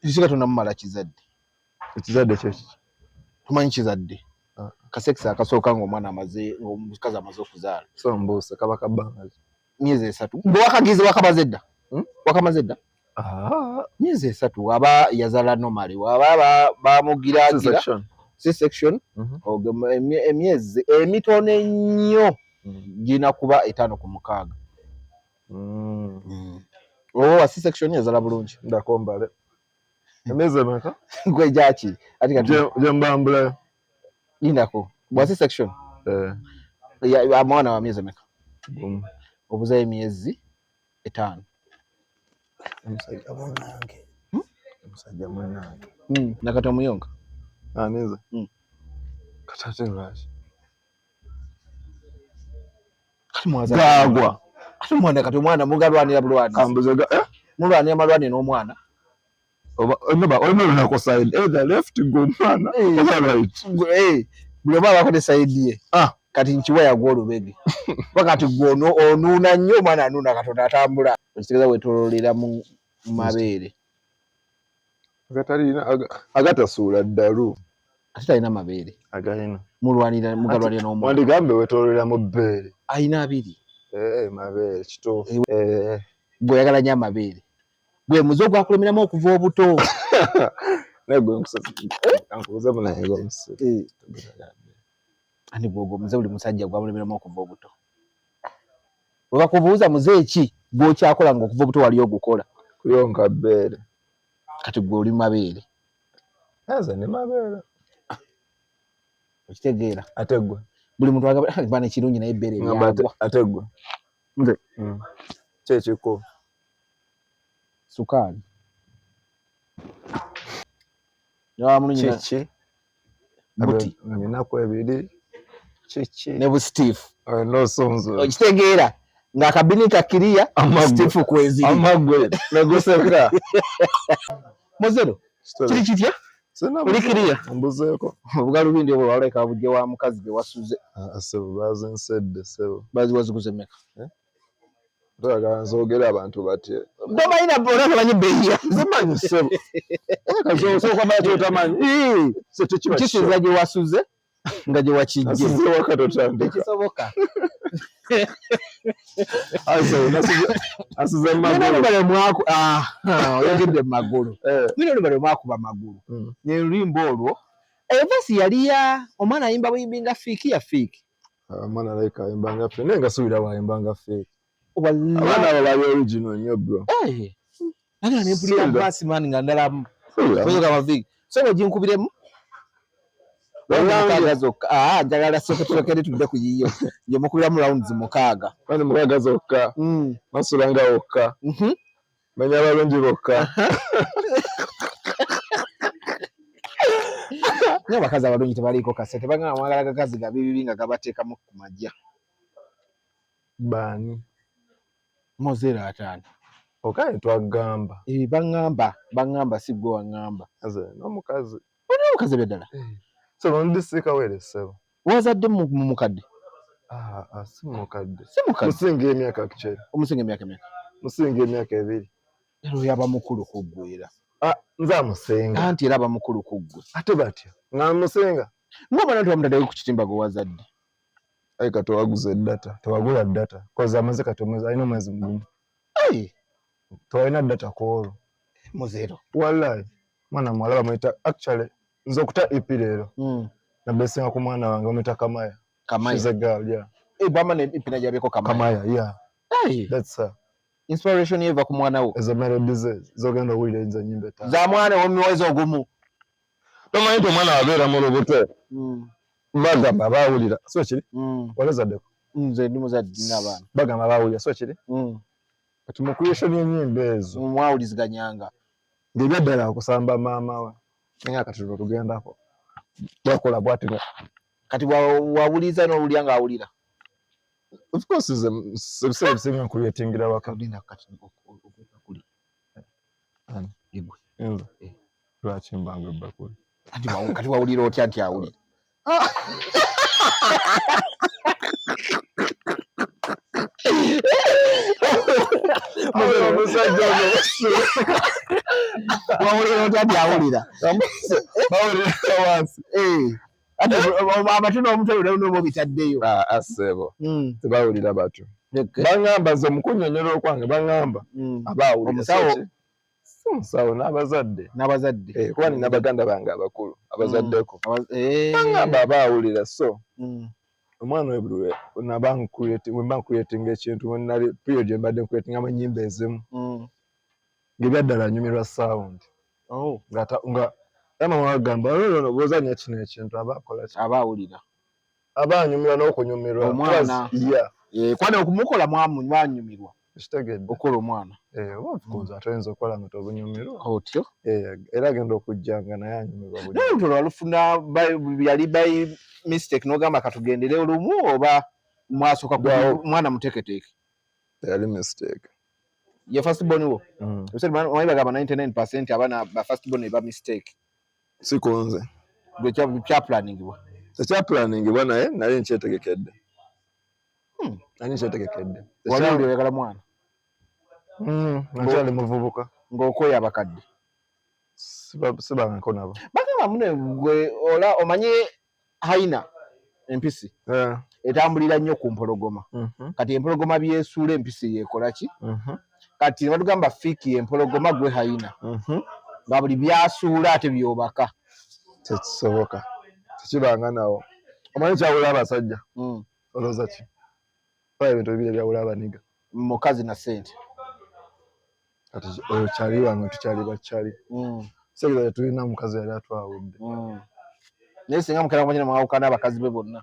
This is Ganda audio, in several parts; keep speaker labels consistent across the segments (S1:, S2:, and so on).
S1: Kisiga tunamala kizadde.
S2: Ekizadde kye ki?
S1: Tumanyi kizadde. Kasekisa akasooka ng'omwana amaze ng'omukazi amaze okuzaala.
S2: So mbuuse kaba kabbanga ki?
S1: Myezi 3. Bwe wakagize wakamaze dda. Wakamaze dda. Myezi 3 aba yazaala normally. Waba bamugiraagira. C-section. Emyezi emitono ennyo gina kuba 5 ku 6. Wa C-section yazaala bulungi.
S2: Ndakombale. Emyezi emeka?
S1: Gwe jaki. Ati kati
S2: je mbambula.
S1: Lindako. Bwa C-section. Ya mwana wa myezi emeka? Obuzayo emyezi 5.
S2: Omusajja munange. Omusajja munange.
S1: Nakati omuyonga.
S2: Neza. Katate lwaki.
S1: Kati mwaza.
S2: Gagwa.
S1: Ati mwana kati omwana mugalwanira bulwani.
S2: Kambuze
S1: mulwanira malwani n'omwana.
S2: Oba side either left go mwana or right.
S1: Buli oba abako ne side ye. Kati nkiwa yagwa olubege. Wakati gwono onuuna nnyo omwana anuuna Katonda atambula. Ekitegeeza wetololera mu mabeere.
S2: Agatasuula ddalu.
S1: Ate talina mabeere.
S2: Agalina.
S1: Mugalwanira n'omwana.
S2: Wandigambe wetololera mu bbeere.
S1: Ayina 2.
S2: Mabeere kituufu.
S1: Gwe oyagala nnyo amabeere. Gwe muzo gwakulemeramu okuva obuto.
S2: Negwe nkubuze munaye g'omusi.
S1: Ani bwogo muze buli musajja gwamulemeramu okuva obuto. Bwe bakubuuza muze ki gw'okyakola ng'okuva obuto wali ogukola.
S2: Kuyonka bbeere.
S1: Kati gwe oli mabeere.
S2: Nze ndi mabeere.
S1: Okitegeera.
S2: Ate gwe.
S1: Buli muntu agamba ekirungi naye ebbeere lyagwa.
S2: Ate gwe.
S1: Nze.
S2: Kyekiko.
S1: Sukaali.
S2: Kiki. Buti. Eminaku 2. Kiki.
S1: Ne bu Steve.
S2: N'osonzo.
S1: Okitegeera. Ng'akabinika kiriya. Steve kweziri.
S2: Amagwe. Neguseka.
S1: Mozelo. Kiri kitya? Oli kiriya.
S2: Mbuzeeko.
S1: Obugalubindi obwo waleka bujje wa mukazi gye wasuze.
S2: Sebo bazinsedde sebo.
S1: Baziwaziguze meka.
S2: Toyagala nzoogera abantu batye.
S1: Tomanyi bona tomanyi bbeeyi.
S2: Zimanyi sebo. Kazoosooka baki otamanyi.
S1: Kisinza gye wasuze nga gye wakijje.
S2: Asuze waka totandika.
S1: Tekisoboka.
S2: Asuze magulu.
S1: Nino bale mwaku oyogedde magulu. Nino bale mwaku ba magulu. Ne lulimbo olwo. Evasi yali ya omwana ayimba buyimbi nga fiki ya fiki.
S2: Omwana like ayimba nga fiki. Nenga suubira wayimba nga fiki.
S1: Abana
S2: abo bali original nnyo bro.
S1: Nanga ne mpulira basi man nga ndalamu. Oyo kama fiki. So jinkubiremu. Njagala soketukere tudde ku yiyo. Nje mukubiramu rounds 6.
S2: Bani mukaga zokka. Masulanga okka. Manya balungi bokka.
S1: Nyo bakazi abalungi tebaliko kasete bagamba mwagala gakazi gabibi nga gabateekamu ku majja.
S2: Bani.
S1: Mozelo atani.
S2: Okaye twagamba.
S1: Bangamba si gwe wangamba.
S2: Aze n'omukazi.
S1: Ono omukazi beddala.
S2: So ndisika wele sebo.
S1: Wazadde mu mukadde.
S2: Si mukadde.
S1: Si mukadde.
S2: Musinga emyaka kichere.
S1: Omusinga emyaka emeka.
S2: Musinga emyaka 2.
S1: Ero yaba mukulu kuggwera.
S2: Nza musinga.
S1: Anti era aba mukulu kuggwe.
S2: Ate batya. Nga musinga.
S1: Ngoma nantu bamudadayo ku kitimba go wazadde.
S2: Ayi kato waguze data. Tewagula data. Koza amaze kato mwezi alina mwezi mugumu. Tewalina data kwolwo.
S1: Mozelo.
S2: Wallahi. Mwana mwalaba mwita actually nzo okuta ipi leero. Na blessing ku mwana wange omita Camaya. She's a girl, yeah.
S1: Bama ne ipi najabeko
S2: Camaya, yeah. That's her.
S1: Inspiration yeva ku mwana wo.
S2: As a melodies zogenda wile inza nyimbe ta.
S1: Za mwana wo miwezo ogumu.
S2: Tomanyi to mwana wabeera mu lubuto. Bagamba baawulira. So kiri? Walazaddeko.
S1: Nze ndi muzadde n'abaana.
S2: Bagamba baawulira. So kiri? Kati mu creation y'ennyimba ezo.
S1: Mwawuliziganyanga.
S2: Ng'ebyaddala okusamba maama we. Nga kati tugendako. Bwakola bwatira.
S1: Kati wawuliza n'owulira ng'awulira.
S2: Of course sebisebe bisinga nkuleetingira waka.
S1: Odinda kati okuli. Igwe.
S2: Enzo. Lwaki mbanga ebbakuli.
S1: Kati wawulira otya nti awulira. wawulira otadde awulira
S2: bawulira wansi
S1: ate amatunda omutwe n'obo bitaddeyo
S2: asebo tebawulira batyo baŋŋamba ze mukunnyonnyola okwange baŋŋamba abaawulira omusawo n'abazadde kuba nina baganda bange abakulu abazaddeko baŋŋamba abaawulira so omwana we buli naba nkuyetinga ekintu nali period gye mbadde nkuyetinga mu ennyimba ezimu ng'ebyaddala nyumirwa sound nga mama wagamba olwo bw'ozannya kino ekintu abaakola ki
S1: abaawulira
S2: abaanyumirwa n'okunyumirwa
S1: omwana kwana okumukola mwanyumirwa
S2: kitegedde
S1: okola omwana
S2: oba atoyinza okukola nga tobunyumirwa
S1: otyo
S2: era agenda okujjanga naye anyumirwa
S1: naye olutalo walufuna yali by mistake n'ogamba katugendere olumu oba mwasooka mwana muteeketeeke
S2: teyali mistake
S1: ye first born wo omanyi bagamba 99% abaana ba first born eba mistake
S2: sikunze
S1: gwe kyaplaningibwa
S2: tekyaplaningibwa naye nali nkyetegekedde
S1: wali oli oyagala mwana
S2: nakyali muvubuka
S1: ng'okoya abakadde
S2: sibangako nabo
S1: bagamba mune gwe omanye haina empisi etambulira nnyo ku mpologoma kati empologoma byesuula empisi yeekola ki kati batugamba fiiki empologoma gwe haina nga buli byasuula ate byobaka
S2: tekisoboka tekibanga nawo omanyi kyawula abasajja olowooza ki oba ebintu bibiri ebyawula abaniga
S1: mukazi na ssente
S2: kati oyo kyali wange tukyali bakyali segera tetulina mukazi yali atwawudde
S1: naye singa mukera kumanyira mwawukana abakazi be bonna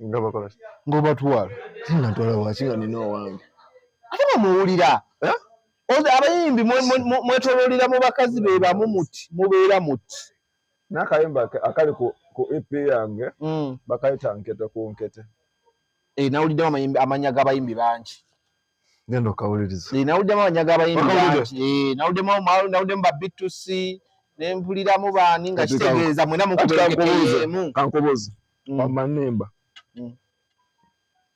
S2: nga bakola ki
S1: ng'obatwala
S2: natwala waki nga nina owange
S1: ate bamuwulira abayimbi mwetoloolera mu bakazi be bamu muti mubeera muti
S2: n'akayimba akali ku EP yange bakayita nkete ku nkete
S1: nawuliddemu amanya g'abayimbi bangi
S2: genda okawuliriza
S1: nawuliddemu amanya g'abayimbi bangi nawuliddemu ba B2C nempuliramu baani nga kitegeeza mwena mukubeeketeyeemu
S2: kankubuuza wamma nnimba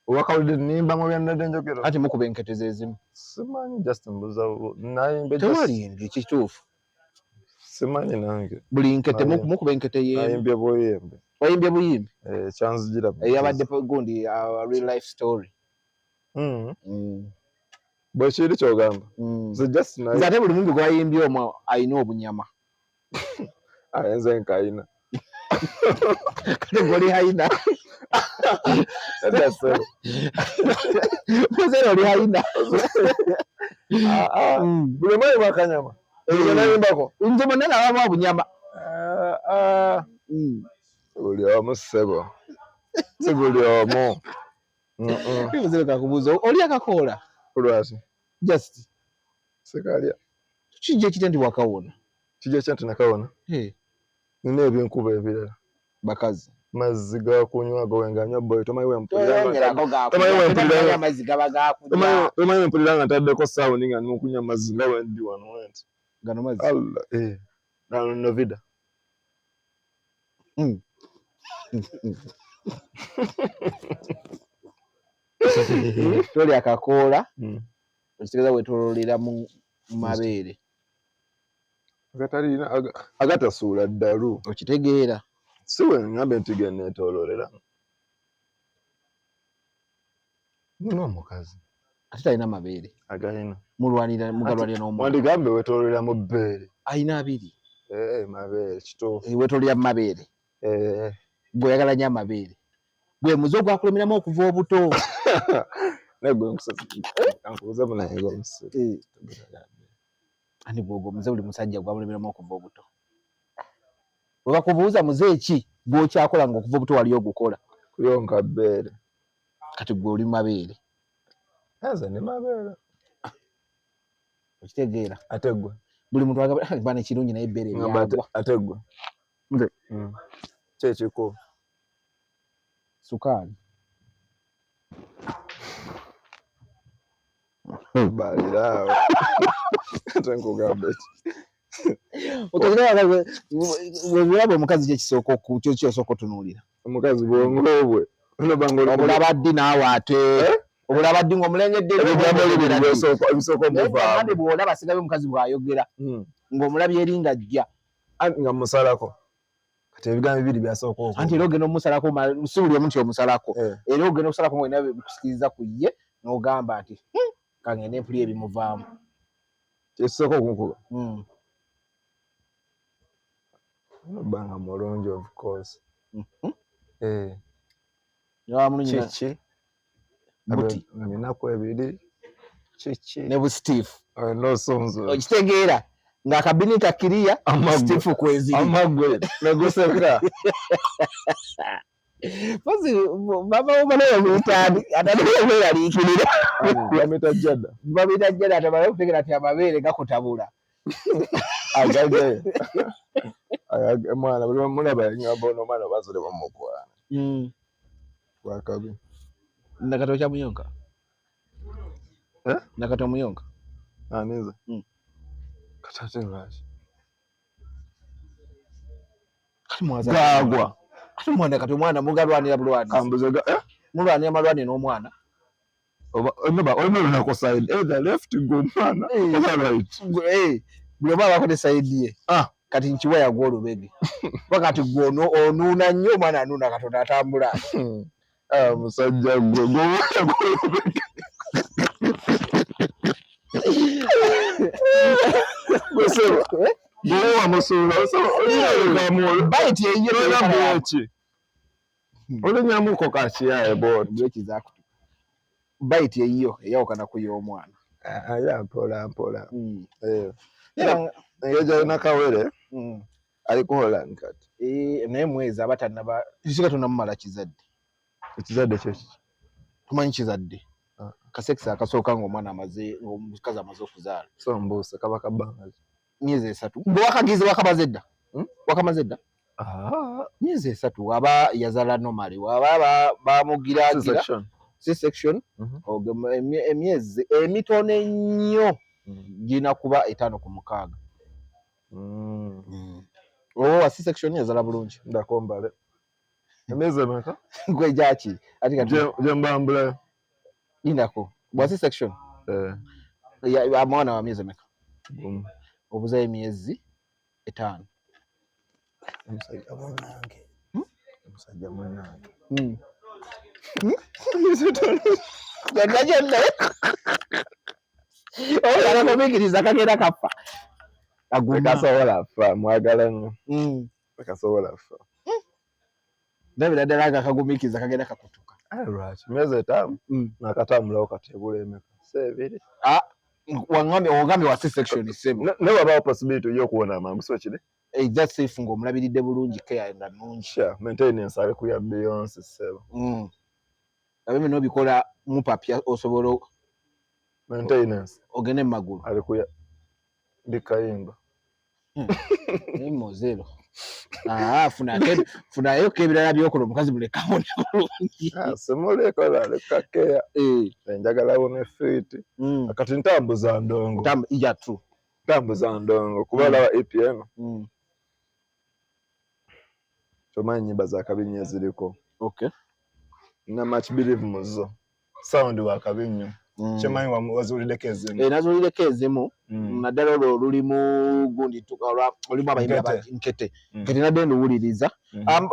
S2: owakawulidde nnimba mu byannadde njogero
S1: ati mukuba enketeza ezimu
S2: simanyi just mbuza nayimbe
S1: tewali kituufu
S2: simanyi nange
S1: buli nkete mukuba enkete
S2: nayimbye buyimbi
S1: wayimbye buyimbi
S2: kyanzijira
S1: eyabadde gundi real life story
S2: bwe kiri kyogamba
S1: nze ate buli mumbi gwayimbye omwo ayina obunyama
S2: nze nkayina
S1: kate goli hayina Mozelo oli hayina
S2: buli mwayi mwakanyama nayimbako
S1: nze bonna nabamu obunyama
S2: buli omu ssebo si buli omu
S1: Mozelo kakubuuza oli akakoola
S2: olwaki
S1: just
S2: sikalya
S1: kijja kitya nti wakawona
S2: kijja kitya nti nakawona nina ebyenkuba ebirala
S1: bakazi
S2: mazzi gakunywa gawenganywa boy tomanyi wempulira nga ntaddeko sawundi nga nimukunywa mazzi nga wendi wano wenti
S1: gano mazzi
S2: nano novida
S1: toli akakoola ekitegeeza wetoloolera mu mabeere
S2: agatasuula ddalu
S1: okitegeera
S2: si we ngambe nti genneetooloolera nina omukazi
S1: ate talina mabeere
S2: agalina
S1: mugalwanira n'omwana
S2: wandigambe wetooloolera mu bbeere
S1: ayina abiri
S2: mabeere kituufu
S1: wetoolera mu mabeere gwe oyagala nnyo amabeere gwe muze ogwakulemeramu okuva obuto
S2: nkubuze munayenga omusiri
S1: ani bwogo muze buli musajja gwamulemeramu okuva obuto bwe bakubuuza muze ki gwokyakola nga okuva obuto wali ogukola
S2: kuyonka bbeere
S1: kati gwe oli mabeere
S2: nze ni mabeere
S1: okitegeera
S2: ate gwe
S1: buli muntu bana ekirungi naye ebbeere eryagwa
S2: ate gwe nze kyekiko
S1: sukaali
S2: baliraawo ate nkugamba
S1: webulaba omukazi kyosooka otunuulira
S2: omukazi bwongo bwe
S1: obulaba ddi naawe ate obulaba dingo mulengedde
S2: ebisoko muva
S1: ande bwola basigabe mukazi bwayogera ng'omulabye eringa ajja
S2: nga musalako kati ebigambo bibiri byasooka okwo
S1: anti era ogenda omusalako si buli omu nti omusalako era ogenda okusalako ng'olina bikusikiriza ku ye n'ogamba nti kangende mpuli ebimuvaamu
S2: kyesooka okunkuba nobanga mulungi of course kiki
S1: buti
S2: eminaku ebiri kiki
S1: ne busitiifu
S2: nosonzo
S1: okitegeera ng'akabinita kiriya sitiifu kweziri
S2: amagwe neguseka
S1: pozi baba muyitaani ataneyeraliikirira bamita jjada atamala okutegera nti amabeere gakutabula
S2: agage mwana buli mulaba enyamba ono omwana bazole bamukwana wakabi
S1: nakato kya muyonka nakato muyonka
S2: aniza katate lwaki
S1: gagwa ate mwana kati omwana mugalwanira bulwanizi mulwanira malwani n'omwana
S2: oba side either left go mwana oba right
S1: buli oba abako ne side ye kati nkiwa yagwa olubega wakati gwono onuuna nnyo omwana anuuna katonda atambula
S2: musajja gwe
S1: baiti eyiye
S2: olinyamuko kakiyaye
S1: bwekizakutu baiti eyiyo eyawukana ku y'omwana
S2: mpola mpola engeri gyalina kawere ali kuhola nkati
S1: naye mwezi aba tannaba kisiga tonnamumala kizadde
S2: ekizadde kyeki
S1: tumanyi kizadde kasekisa akasooka ng'omwana omukazi amaze okuzaala
S2: so mbuuse kaba kabbanga
S1: myezi 3 gwe wakagize wakamaze dda myezi 3 aba yazaala normally waba bamugiragira C-section emyezi emitono ennyo gina kuba 5 ku 6 wa C-section yazaala bulungi
S2: ndakombale emyezi emeka
S1: gwe gyaki ati kati
S2: jembambula
S1: indako bwa C-section mwana wa myezi emeka obuza emyezi 5
S2: omusajja munange
S1: oyalamumikiriza kagenda kafa
S2: kasobola fa mwagala nnyo kasobola fa
S1: ndabira ddala nga kagumiikiriza kagenda kakutuka
S2: lwaki myezi 5 nakatambulawo katebula emeka sebiri
S1: ogambye wa C-section sebo
S2: ne wabawo possibility y'okuwona amangu so kiri
S1: that's if ng'omulabiridde bulungi care nga nnungi
S2: maintenance ali kuya Beyonce sebo
S1: abime n'obikola mu papya osobola
S2: maintenance
S1: ogende mu magulu
S2: ali kuya bikayimba
S1: Mozelo funayo kebirala byokola omukazi mulekawo bulungi
S2: simulekola lekakeya enjagalawo ne fiiti akati ntambuza ndongo ntambuza ndongo kuba olaba EPN tomanyi nyimba za kabinyi eziriko na much believe muzo sound wa kabinyi kyemanyi wazuulireko ezimu
S1: nazuulireko ezimu naddala olwo lulimu gundi olimu abayimbi nkete kati nadde nduwuliriza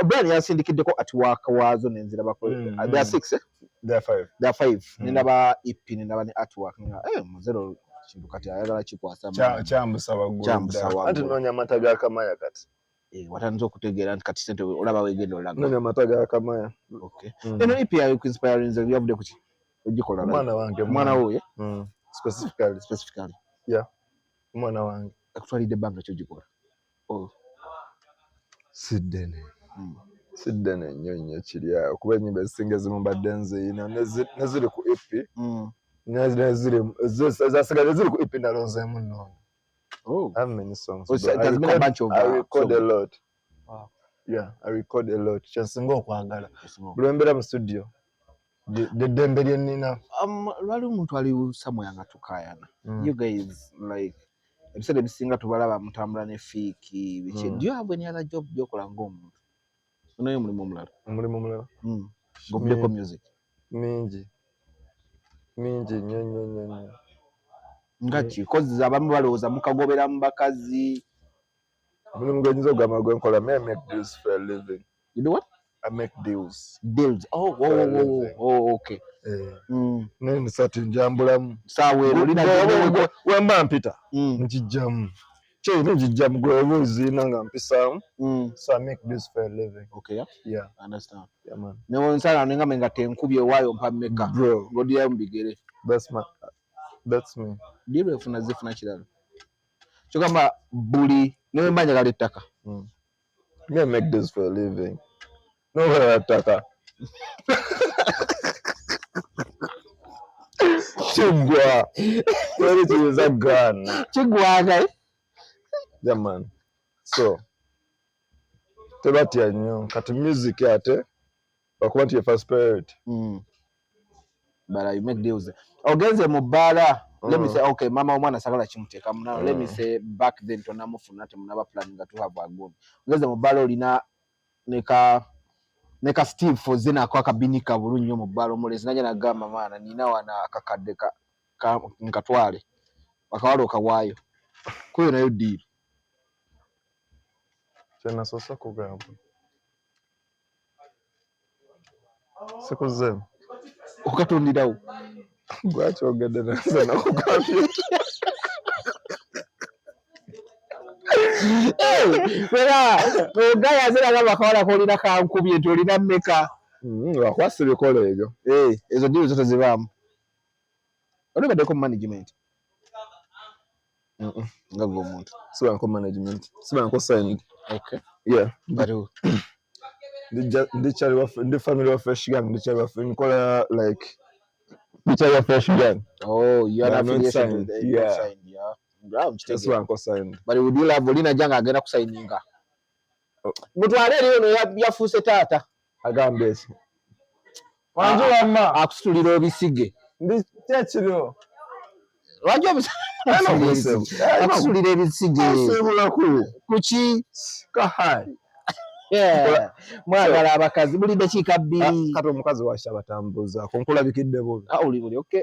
S1: Brian yansindikiddeko artwork waazo nenzirabako there are 6
S2: there
S1: are 5 nendaba EP nendaba ne artwork Mozelo kintu kati ayagala kikwasa
S2: kyambusa waggulu anti noonya amata ga Camaya kati
S1: watanze okutegeera nti kati sente olaba wegenda olaga
S2: noonya amata ga Camaya
S1: eno EP yayo kuinspiring yavudde ku ki ogikola
S2: mwana
S1: woye
S2: specifically mwana wange
S1: akutwalidde ebbanga kyogikola
S2: siddene nnyo nnyo kiri awo kuba ennyimba ezisinga ezimu mbadde nziyina neziri ku EP zasigadde ziri ku EP nalonzeemu nnono I have many songs. I record a lot. Wow. Yeah, I record a lot. Kyensinga okwagala buli mbeera mu studio ddembe lye nnina
S1: lwali omuntu ali somewhere nga tukayana you guys like ebiseera ebisinga tubalaba mutambula ne fiiki biki do you have any other job gyokola ng'omuntu onayo omulimu omulala
S2: omulimu omulala
S1: ng'ovuddeko music
S2: mingi mingi nnyo.
S1: Ngaki kozi abamu balowooza mukagobera mu bakazi.
S2: Mulimu gwenyiza ogamba gwe nkola, me I make deals for a living.
S1: You do what?
S2: I make deals.
S1: Deals. Oh, okay.
S2: Nene sati njambulamu.
S1: Sawe olina
S2: wemba mpita. Njijjamu. Kye njijjamu gwe buzina nga mpisaamu. So I make deals for a living.
S1: Okay,
S2: yeah.
S1: I understand.
S2: Yeah, man.
S1: Ne wonsala nenga menga tenkubye wayo mpa meka.
S2: Bro.
S1: Ngodiya mbigere.
S2: That's me.
S1: Dibwe funa zifuna kiralo. Chokamba buli ne mbanja kale ttaka.
S2: Me I make deals for a living. No way attaka. Chigwa. Where is that gun?
S1: Chigwa guy.
S2: Yeah, man. So tebatya nnyo kati music ate bakuba nti first priority.
S1: But you make deals. Ogenze mubala. Let me say, okay, mama omwana sagala chimuteeka munano. Let me say back then tonamufuna te munaba planning to have a good. Ogenze mubala olina neka Steve Fozena kwa kabinika bulunyo mubala omulezi nanya nagamba mwana nina wana akakadde ka nkatwale. Bakawalo kawayo. Kuyo nayo deal.
S2: Chena sosa kugamba. Sikuze.
S1: Okatondirawo.
S2: Gwacho ogedde nase nakugambye.
S1: Ogaya zera gaba kawala kolina kankubye tolina mmeka.
S2: Wakwasa ebikola ebyo.
S1: Ezo deal zote zibamu. Olibadde ko management. Ngago omuntu.
S2: Siba nko management. Siba nko signed.
S1: Okay.
S2: Yeah.
S1: But
S2: the family of fresh gang, nkola like the fresh gang.
S1: Oh, you are
S2: affiliated
S1: with the
S2: yeah.
S1: Signed, yeah.
S2: That's why I'm signed.
S1: But would you have Bolina Janga agenda kusigninga? Mutwale lero yafuse tata.
S2: Agambe esi.
S1: Wanjo wamma akusitulira obisige.
S2: Ndi kyekiro.
S1: Wanjo akusitulira ebisige.
S2: Asebula ku.
S1: Kuki
S2: kahai.
S1: Yeah. Mwagala abakazi buli dakiika 2.
S2: Kati omukazi washa batambuza konkulabikidde bubi.
S1: Uli okay.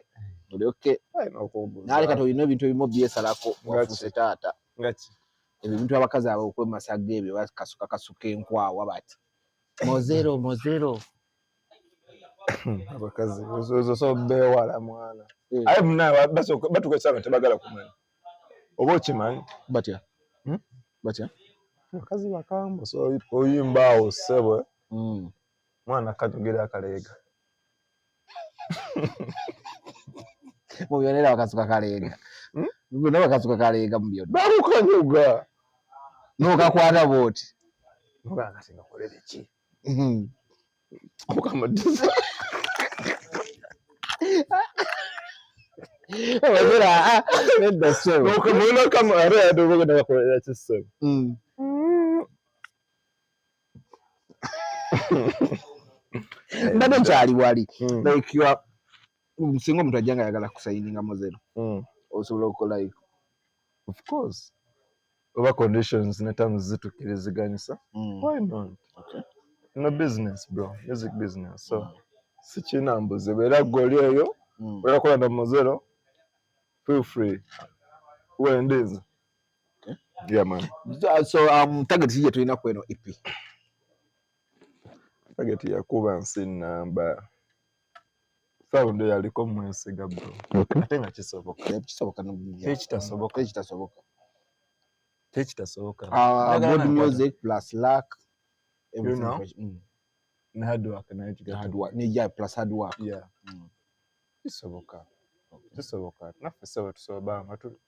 S1: Uli okay.
S2: Ayina okumbuza.
S1: Nali kati olina ebintu ebimu byesalako wafuse tata.
S2: Ngaki.
S1: Ebintu abakazi abo okwemasaga ebyo bakasuka enkwawa bati. Mozelo.
S2: Abakazi ozo so bewala mwana. Ayi muna batukesanga tebagala kumanya. Oba okimanyi?
S1: Batya.
S2: Abakazi bakamba so oyimbawo sebwe. Mwana kajogera akaleega.
S1: Mubionera bakasuka kaleega. Ngona bakasuka kaleega mubyodo.
S2: Bakukanyuga.
S1: Nokakwata boti.
S2: Noganga singa kolere ki. Okukamadiza.
S1: Wazira nenda so.
S2: Nokamuna kama are adogenda bakolera ki so.
S1: Ndado nkyali wali. Like you are singo mtu ajanga yagala kusigninga Mozelo. Osobola okukola like
S2: of course. Over conditions na terms zitukiriziganisa. Why not?
S1: Okay.
S2: No business, bro. Music business. So sichina mbuze bera goli eyo. Bera kola na Mozelo. Feel free. When it is.
S1: Okay.
S2: Yeah, man.
S1: So target hije tulina kweno EP.
S2: Target ya kuba nsina namba. Sound yaliko mwesiga bro.
S1: Okay.
S2: Atenga kisoboka.
S1: Kisoboka no bya. Kitasoboka. Good music plus luck. Everything.
S2: You know? Hard work and
S1: hard work. Yeah, plus hard work.
S2: Yeah. Kisoboka. Kisoboka. Nafe sewe tusobanga tu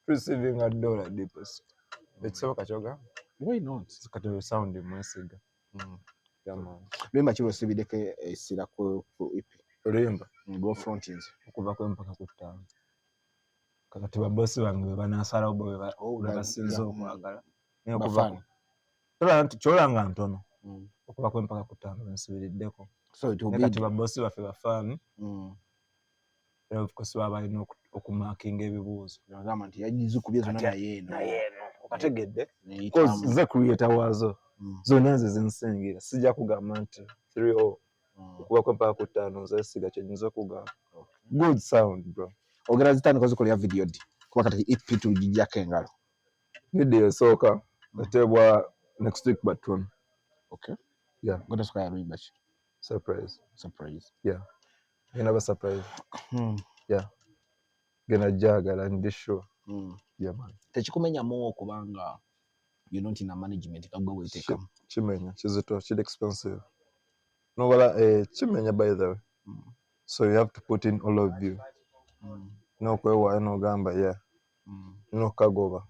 S2: receiving $1 deposit. Ekisoboka kyoga?
S1: Why not?
S2: Kati sound mwesiga. Yeah, man.
S1: Lemba kiro sibideke esira ku EP.
S2: Olimba.
S1: Go frontings.
S2: Okuva kwempaka kutanga. Kakati babosi bange banasala obo basinza okwagala. Naye okuva. Kyolanga ntono. Okuva kwempaka kutanga nsibiriddeko.
S1: So it will be
S2: kati babosi bafe bafani. Of course babalina okumakinga ebibuuzo.
S1: Ngamba nti yajizu kubye zonna na yeno.
S2: Okategedde. Because ze creator wazo. Zonna nze zinsingira. Sijja kugamba nti 3-0. Okuva kwempaka kutanga nze siga kyenyiza okugamba. Good sound, bro.
S1: Ogera zitandika zikolera video di. Kuba kati EP tugijjako engalo.
S2: Video esooka eteebwa next week but 1.
S1: Okay.
S2: Yeah.
S1: Gonna square remember.
S2: Surprise. Yeah. You never surprise. Yeah. Gonna jagala and this show. Yeah, man.
S1: Techikumenya mo kubanga you don't in a management kagwe weteka.
S2: Chimenya chizito chid expensive. No wala chimenya by the way. So you have to put in all of you. No kwewa no gamba yeah. No kagoba.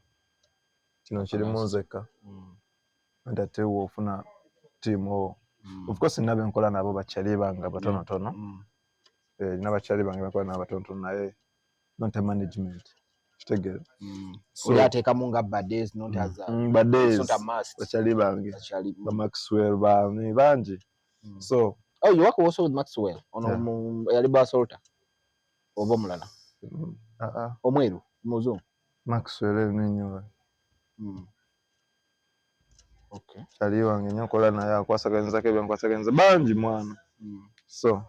S2: Kino chiri munzeka. And ate wo ofuna team o. Of course nabe nkola nabo bachali banga batono tono. N'abachali bange bakola n'abatono tono naye not a management. Kitegere.
S1: So yateka munga badays not as
S2: badays.
S1: Not a must.
S2: Bachali bange. Ba Maxwell ba ni banji. So
S1: you work also with Maxwell on Yaliba Solta. Oba mulala. Omweru muzungu.
S2: Maxwell ninyo.
S1: Okay.
S2: Chali wange nyokola naye akwasaganza kebya nkwasaganza banji mwana. So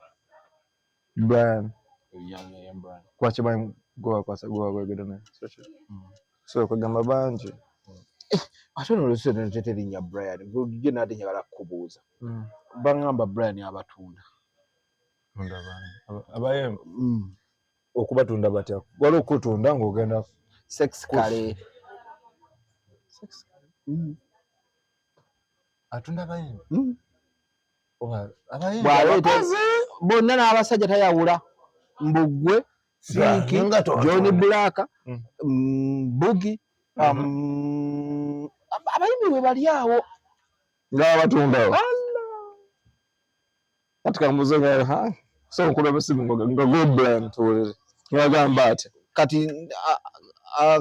S2: Brian
S1: young Brian.
S2: Kwachi bwa go kwegedone. So kugamba banji.
S1: Ate no lusete teteri nya Brian. Gye nade nyala kubuuza. Bangamba Brian abatunda.
S2: Tunda bani. Abayembe. Okubatunda batya. Wali okutunda ng'ogenda
S1: sex kale.
S2: Sex kale. Atunda bayembe. Oba abayembe.
S1: Bwalete bonna n'abasajja tayawula. Mbugwe, Sinki, Johnny Black, Boogie, abayimbi we bali awo
S2: ng'abatunda. Katika muzonga ha so nkula basimu nga go brand tole ngagamba ati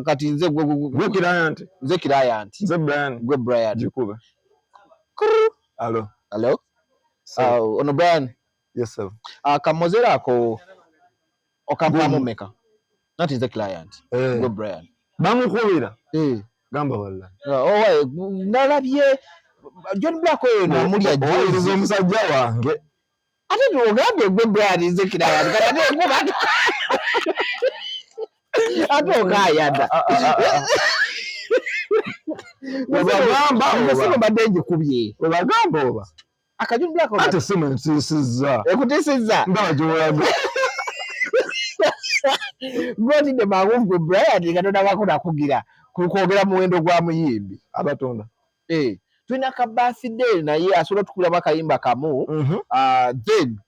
S1: kati nze gwe
S2: client
S1: nze client
S2: nze brand
S1: gwe Brian
S2: jikuba. Hello
S1: ono Brian.
S2: Yes sir.
S1: Mozelo ako okampamu meka not is the client gwe Brian
S2: bamukubira gamba walla
S1: nalabye John Black oyo namulya
S2: jerizo omusajja wange
S1: ate tugambe gwe Brian is the client kati kuba ate okayada
S2: bagamba
S1: badde njikubye
S2: bagamba oba
S1: John Black
S2: ate simu nsisiza
S1: ekutisiza
S2: ndaba gyolaga
S1: Gwati de magumbu Brian katonda bakona kugira kwogera muwendo gwa muyimbi
S2: abatunda
S1: tulina ka birthday naye asobola tukula bakayimba kamu then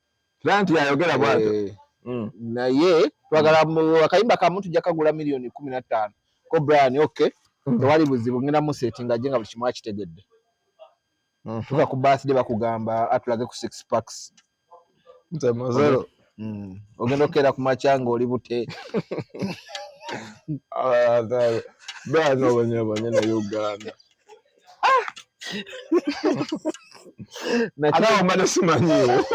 S2: client yayogera bwato
S1: naye twagala akayimba kamu tujja kagula $1,15,000 ko Brian okay tewali buzibu ngenda mu setting ajenga buli kimu akitegedde tuka ku birthday bakugamba atulage ku 6 packs
S2: nze Mozelo
S1: ogenda okera ku machanga oli bute
S2: Brian obanyabanya na Uganda anawo mbade simanyiwo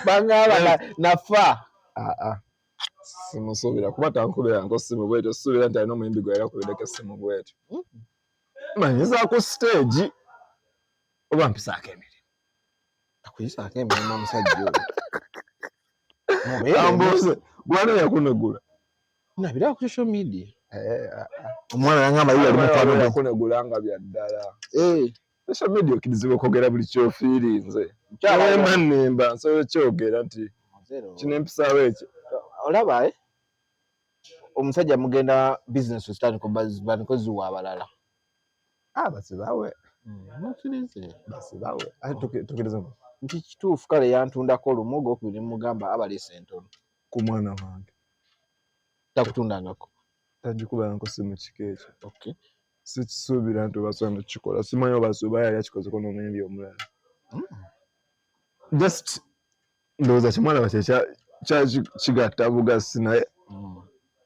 S1: bangala nafa
S2: simusuubira kuba tankubira nko simu bwetu suubira nti alina omuyimbi gwe era kubireko simu bwetu manyiza ku stage oba mpisaako emirimu
S1: akuyisaako emirimu omusajja
S2: ambuuze gwana yakunegula
S1: nabira ku social media omwana yangamba yali mukwano
S2: yakunegula nga byaddala social media okkirizibwa okwogera buli kyofiirinze kyalema nnimba nsobola kyogera nti kino empisaawo ekyo
S1: olaba omusajja mugenda business zitandika ziwa abalala
S2: basibawe basibawe tukiriza
S1: nti kituufu kale yantundako olumu ogwokubiri mugamba abaleese entono
S2: ku mwana wange
S1: takutundangako
S2: tagikubanako simu kika ekyo sikisuubira nti obasobola kukikola simanyi obasuuba yali akikozeko n'omuyimbi omulala just ndowooza kimwana bakye kigatta bugasi naye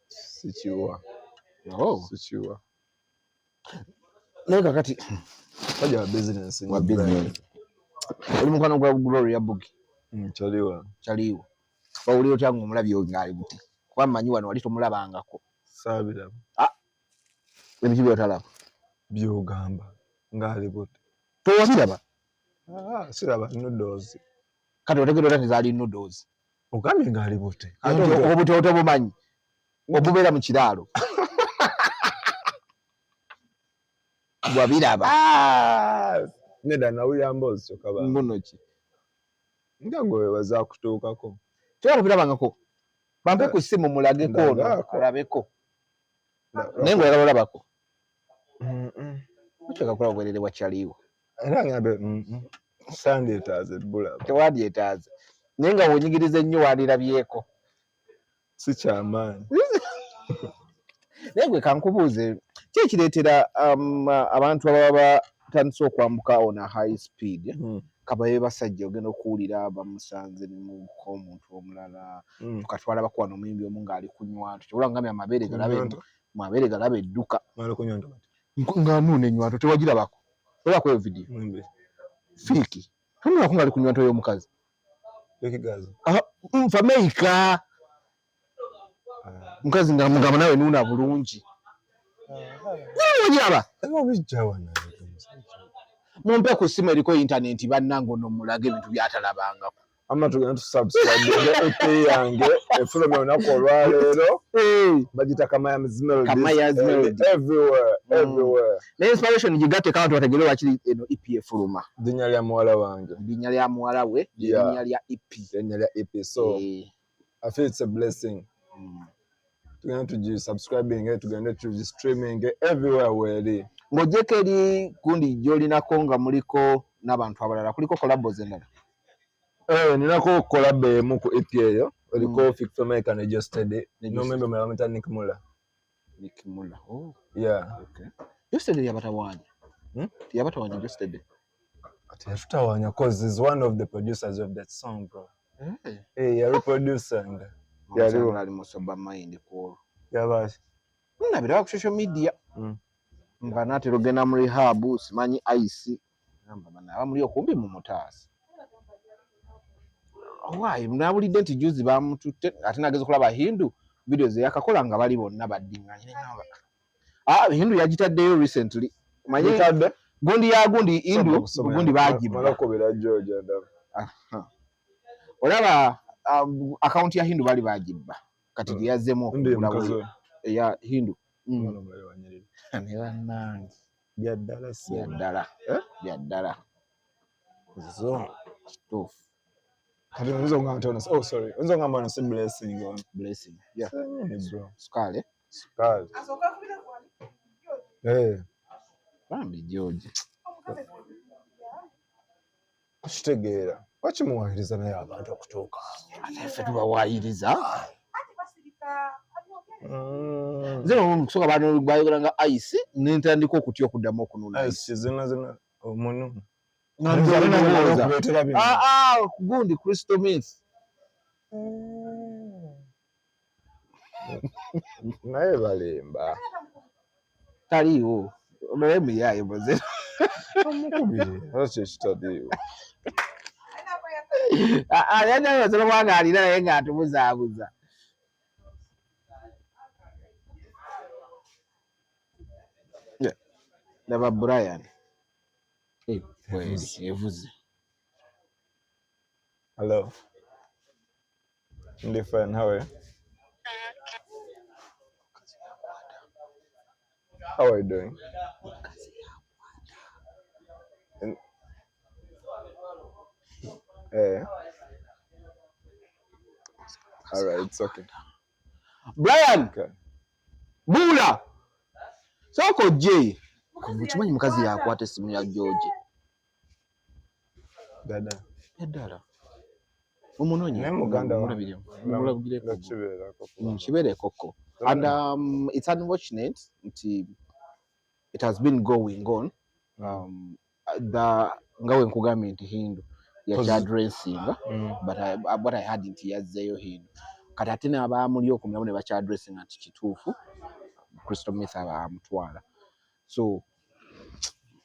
S2: sikiwa
S1: naye kakati
S2: kajja wa business
S1: oli mukwano gwa Gloria Bugi
S2: kyaliwo
S1: wawulira otya ng'omulabye ng'ali bute kuba mmanyi wano wali tomulabangako
S2: saabiraba
S1: ebiki byotalaba
S2: byogamba ng'ali bute
S1: towabiraba
S2: siraba noodles
S1: kati otegedde ota tezaali noodles
S2: Ogambye ngali bute.
S1: Obute otobumanyi. Obubeera mu kiraalo. Wabiraba.
S2: Neda nawulira mboozi kyokka
S1: mbuno ki.
S2: Nga gwe waza kutuukako.
S1: Kyala birabangako. Bampe ku ssimu mulageko ono alabeko. Naye ng'oyagala olabako. Okyeka kula bwerere wakyaliwo.
S2: Era ngambe sandyetaaze bbula.
S1: Tewandyetaaze. Naye nga wonyigiriza ennyo wandirabyeko.
S2: Si kyamaanyi.
S1: Naye gwe kankubuuze ki ekireetera abantu ababa batandise okwambuka on a high speed kabaye basajja ogenda okuwulira bamusanze nemuko omuntu omulala tukatwala bakuwana omuyimbi omu ng'ali kunywa tukibula ngamya amabeere galaba edduka nga nuuna enywanto tewagirabako olabako eyo vidiyo fiiki tonulako ng'ali ku nywanto y'omukazi Fameyika mukazi nga mugamba nawe nuuna bulungi wagiraba mumpe ku ssimu eriko intaneti bannange ono mulage ebintu byatalabangako
S2: ama tugenda tusubscribe EP yange efulumya olunaku olwaleero bagita Kamaya Melodies everywhere
S1: ne inspiration gigatte kantu bategere wakiri eno EP efuluma
S2: linnya lya muwala wange
S1: linnya lya muwala we linnya lya EP
S2: so I feel it's a blessing tugenda tugisubscribing tugenda tugistreaming everywhere weeri
S1: ng'ogyeko eri gundi gy'olinako nga muliko n'abantu abalala kuliko collabos endala
S2: ninako collab emu ku EP eyo eriko Kidz Camaya ne Yesterday n'omwembe mulala bamuyita Nick Muller.
S1: Oh
S2: yeah
S1: okay Yesterday yabatawanya yabatawanya Yesterday
S2: yatutawanya cause he's one of the producers of that song bro yali producing
S1: yali ali musoba mind ko
S2: yabashi
S1: nabira ku social media nga natero gena mu rehab simanyi ice namba bana abamuli okumbi mu mutaasi why mnabulidde nti juzi bamututte ate nageze kulaba Hindu videos yakakola nga bali bonna baddinganye namba Hindu yagitaddeyo recently manyi gundi Hindu gundi bagiba
S2: malakobera George ndaba
S1: olaba account ya Hindu bali bagiba kati yazemo okugula ya Hindu ne bannange byaddala zo kituufu
S2: kati nzo ngantona sorry nzo ngamana si blessing
S1: yeah
S2: bro
S1: skale
S2: asoka kubira kwani
S1: bambi George
S2: kitegeera wakimuwahiriza naye abantu okutuuka
S1: ate ffe tubawayiriza zino kusoka bano bayogera nga ice nintandika okutya okuddamu okununa
S2: ice zina omununo
S1: gundi Crystal Myth
S2: naye balemba
S1: taliiwo omulemi yaye Mozelo
S2: ate kitadiiwo
S1: yanya Mozelo mwanga alina naye ng'atubuzaabuza laba Brian evuze
S2: hello ndi fine how are you doing all right it's okay
S1: Brian Bula soko je kuchimanyi mukazi yakwata esimu ya George dada umunonye
S2: ne muganda
S1: mulabire kibere koko and it's unfortunate it has been going on ngawe nkugambye nti Hindu ya dressing but what I had nti yazzeyo Hindu kati ate n'abamuli okumulamu ne bakya dressing ati kituufu Crystal Myth abamutwala so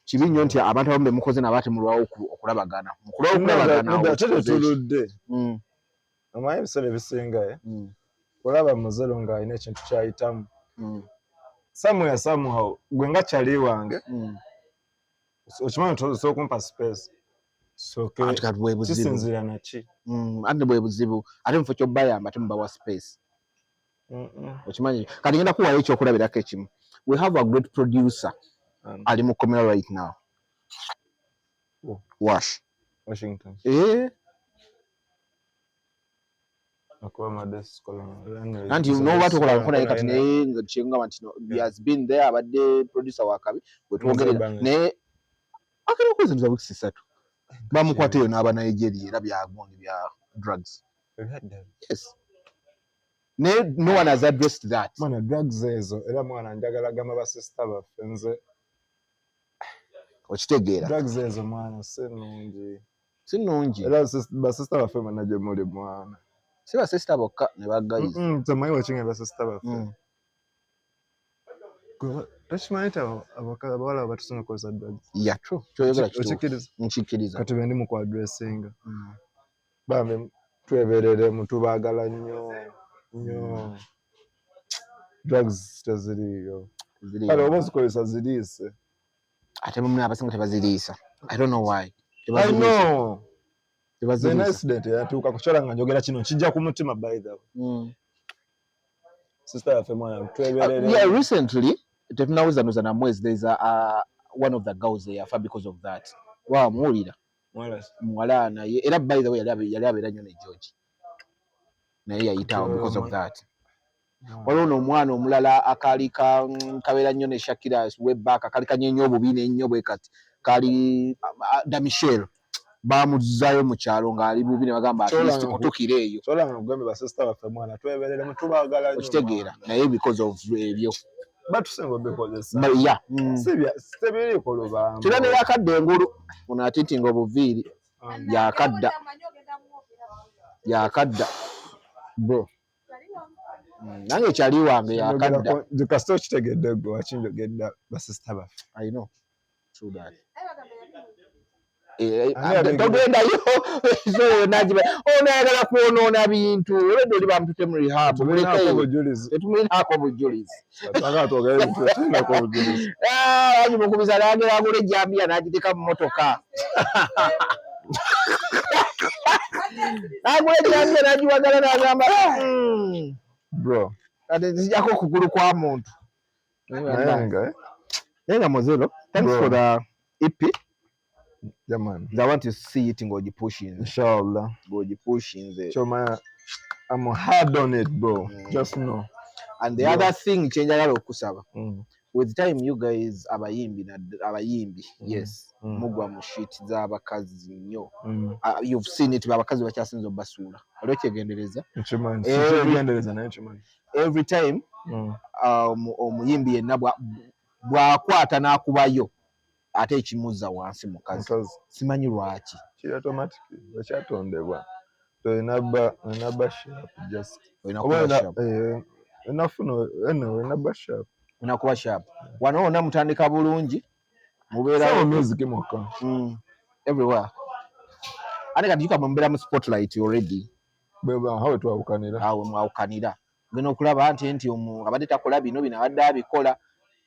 S1: kibi nnyo nti abantu abambe mukoze nabati mulwawo okulabagana
S2: tuludde amaye ebisale bisinga olaba Mozelo nga alina ekintu kyayitamu somehow gwe nga kyali wange okimanyi tosobola kumpa space so kisinzira naki
S1: ate bwe buzibu ate mufo kyobbayamba temubawa space okimanyi kati ngenda kuwayo ekyokulabirako ekimu we have a great producer ali mu Okumala right now
S2: Washington
S1: anti noba tukola nkola kati naye nga kyengamba nti he has been there abadde producer wakabi bwe twogerera naye akali okuzinza wiki 3 bamukwata eyo n'aba Nigeria era byagundi bya drugs. Yes. No one has addressed that.
S2: Mwana drugs ezo era mwana njagala gama ba sister baffe nze
S1: okitegeera
S2: drugs ezo mwana sinungi era ba sister baffe manaje muli mwana
S1: si ba sister bokka ne bagayiza
S2: tamayi wachinga ba sister baffe Tashmaita abawala batusunga koza drugs.
S1: Yeah, true. Nchikiriza.
S2: Kati bendi mu addressinga. Bambe tweberere mutubagala nnyo. Drugs taziriyo. Kale obozi koza ziriise.
S1: Ate mumwe abasinga tebaziriisa. I don't know why.
S2: I know. The incident yatuuka kuchola nga njogera kino kijja ku mutima by the way. Sister yafe mwana tweberere.
S1: Yeah, recently tetunawuza na mwezi there is one of the girls there for because of that. Wow, muwulira. Mwala na era by the way yali abera nnyo ne George. Naye yayitawo because of that. Waliwo n'omwana omulala akali kabera nnyo ne Shakira way back akali kanyenyo obubine nnyo bwe kati kali da Michelle bamuzzayo mu kyalo ng'ali bubi ne bagamba ati kutukira eyo.
S2: Sola ngombe ba sister baffe mwana tweberere mutubagala nnyo.
S1: Okitegeera naye because of ebyo.
S2: Batusengo bekozesa.
S1: Yeah.
S2: Sebiri koloba.
S1: Kirane yakadde engulu ono atitinga obuviiri yakadda bro. Nange kyali wange yakadda.
S2: Zikasto kitegedde gwe akinjogedda ba sister baffe.
S1: I know. True that. Togenda yo so najiba onayagala kuonoona bintu olwo oli bamutute mu rehab etumulinaako bujulizi wanyi mukubiza nagera agula ejjambiya n'agiteeka mu motoka agula ejjambiya n'agiwagala n'agamba
S2: bro
S1: ate zijjako okugulu kwa muntu naye nga Mozelo thanks for the EP.
S2: Yeah, man.
S1: I want to see it in Goji pushing.
S2: Inshallah.
S1: Goji pushing.
S2: I'm hard on it, bro. Just know.
S1: And the other thing, change a lot of kusaba. With time, you guys abayimbi, yes. Mugwa mushit z'abakazi nnyo. You've seen it abakazi bakyasinza basula. Olwekye gendereza. Every time, omuyimbi yenna bw'akwata n'akubayo. Ate ekimuza wansi mukazi simanyi lwaki
S2: kiri automatic bakyatondebwa to enaba sharp just enaba sharp
S1: unakuba sharp wano ona mutandika bulungi mubeera
S2: music moka
S1: everywhere ate kati yuka mubeera mu spotlight already
S2: beba hawe
S1: mwawukanira gena okulaba nti abadde takola bino abadde abikola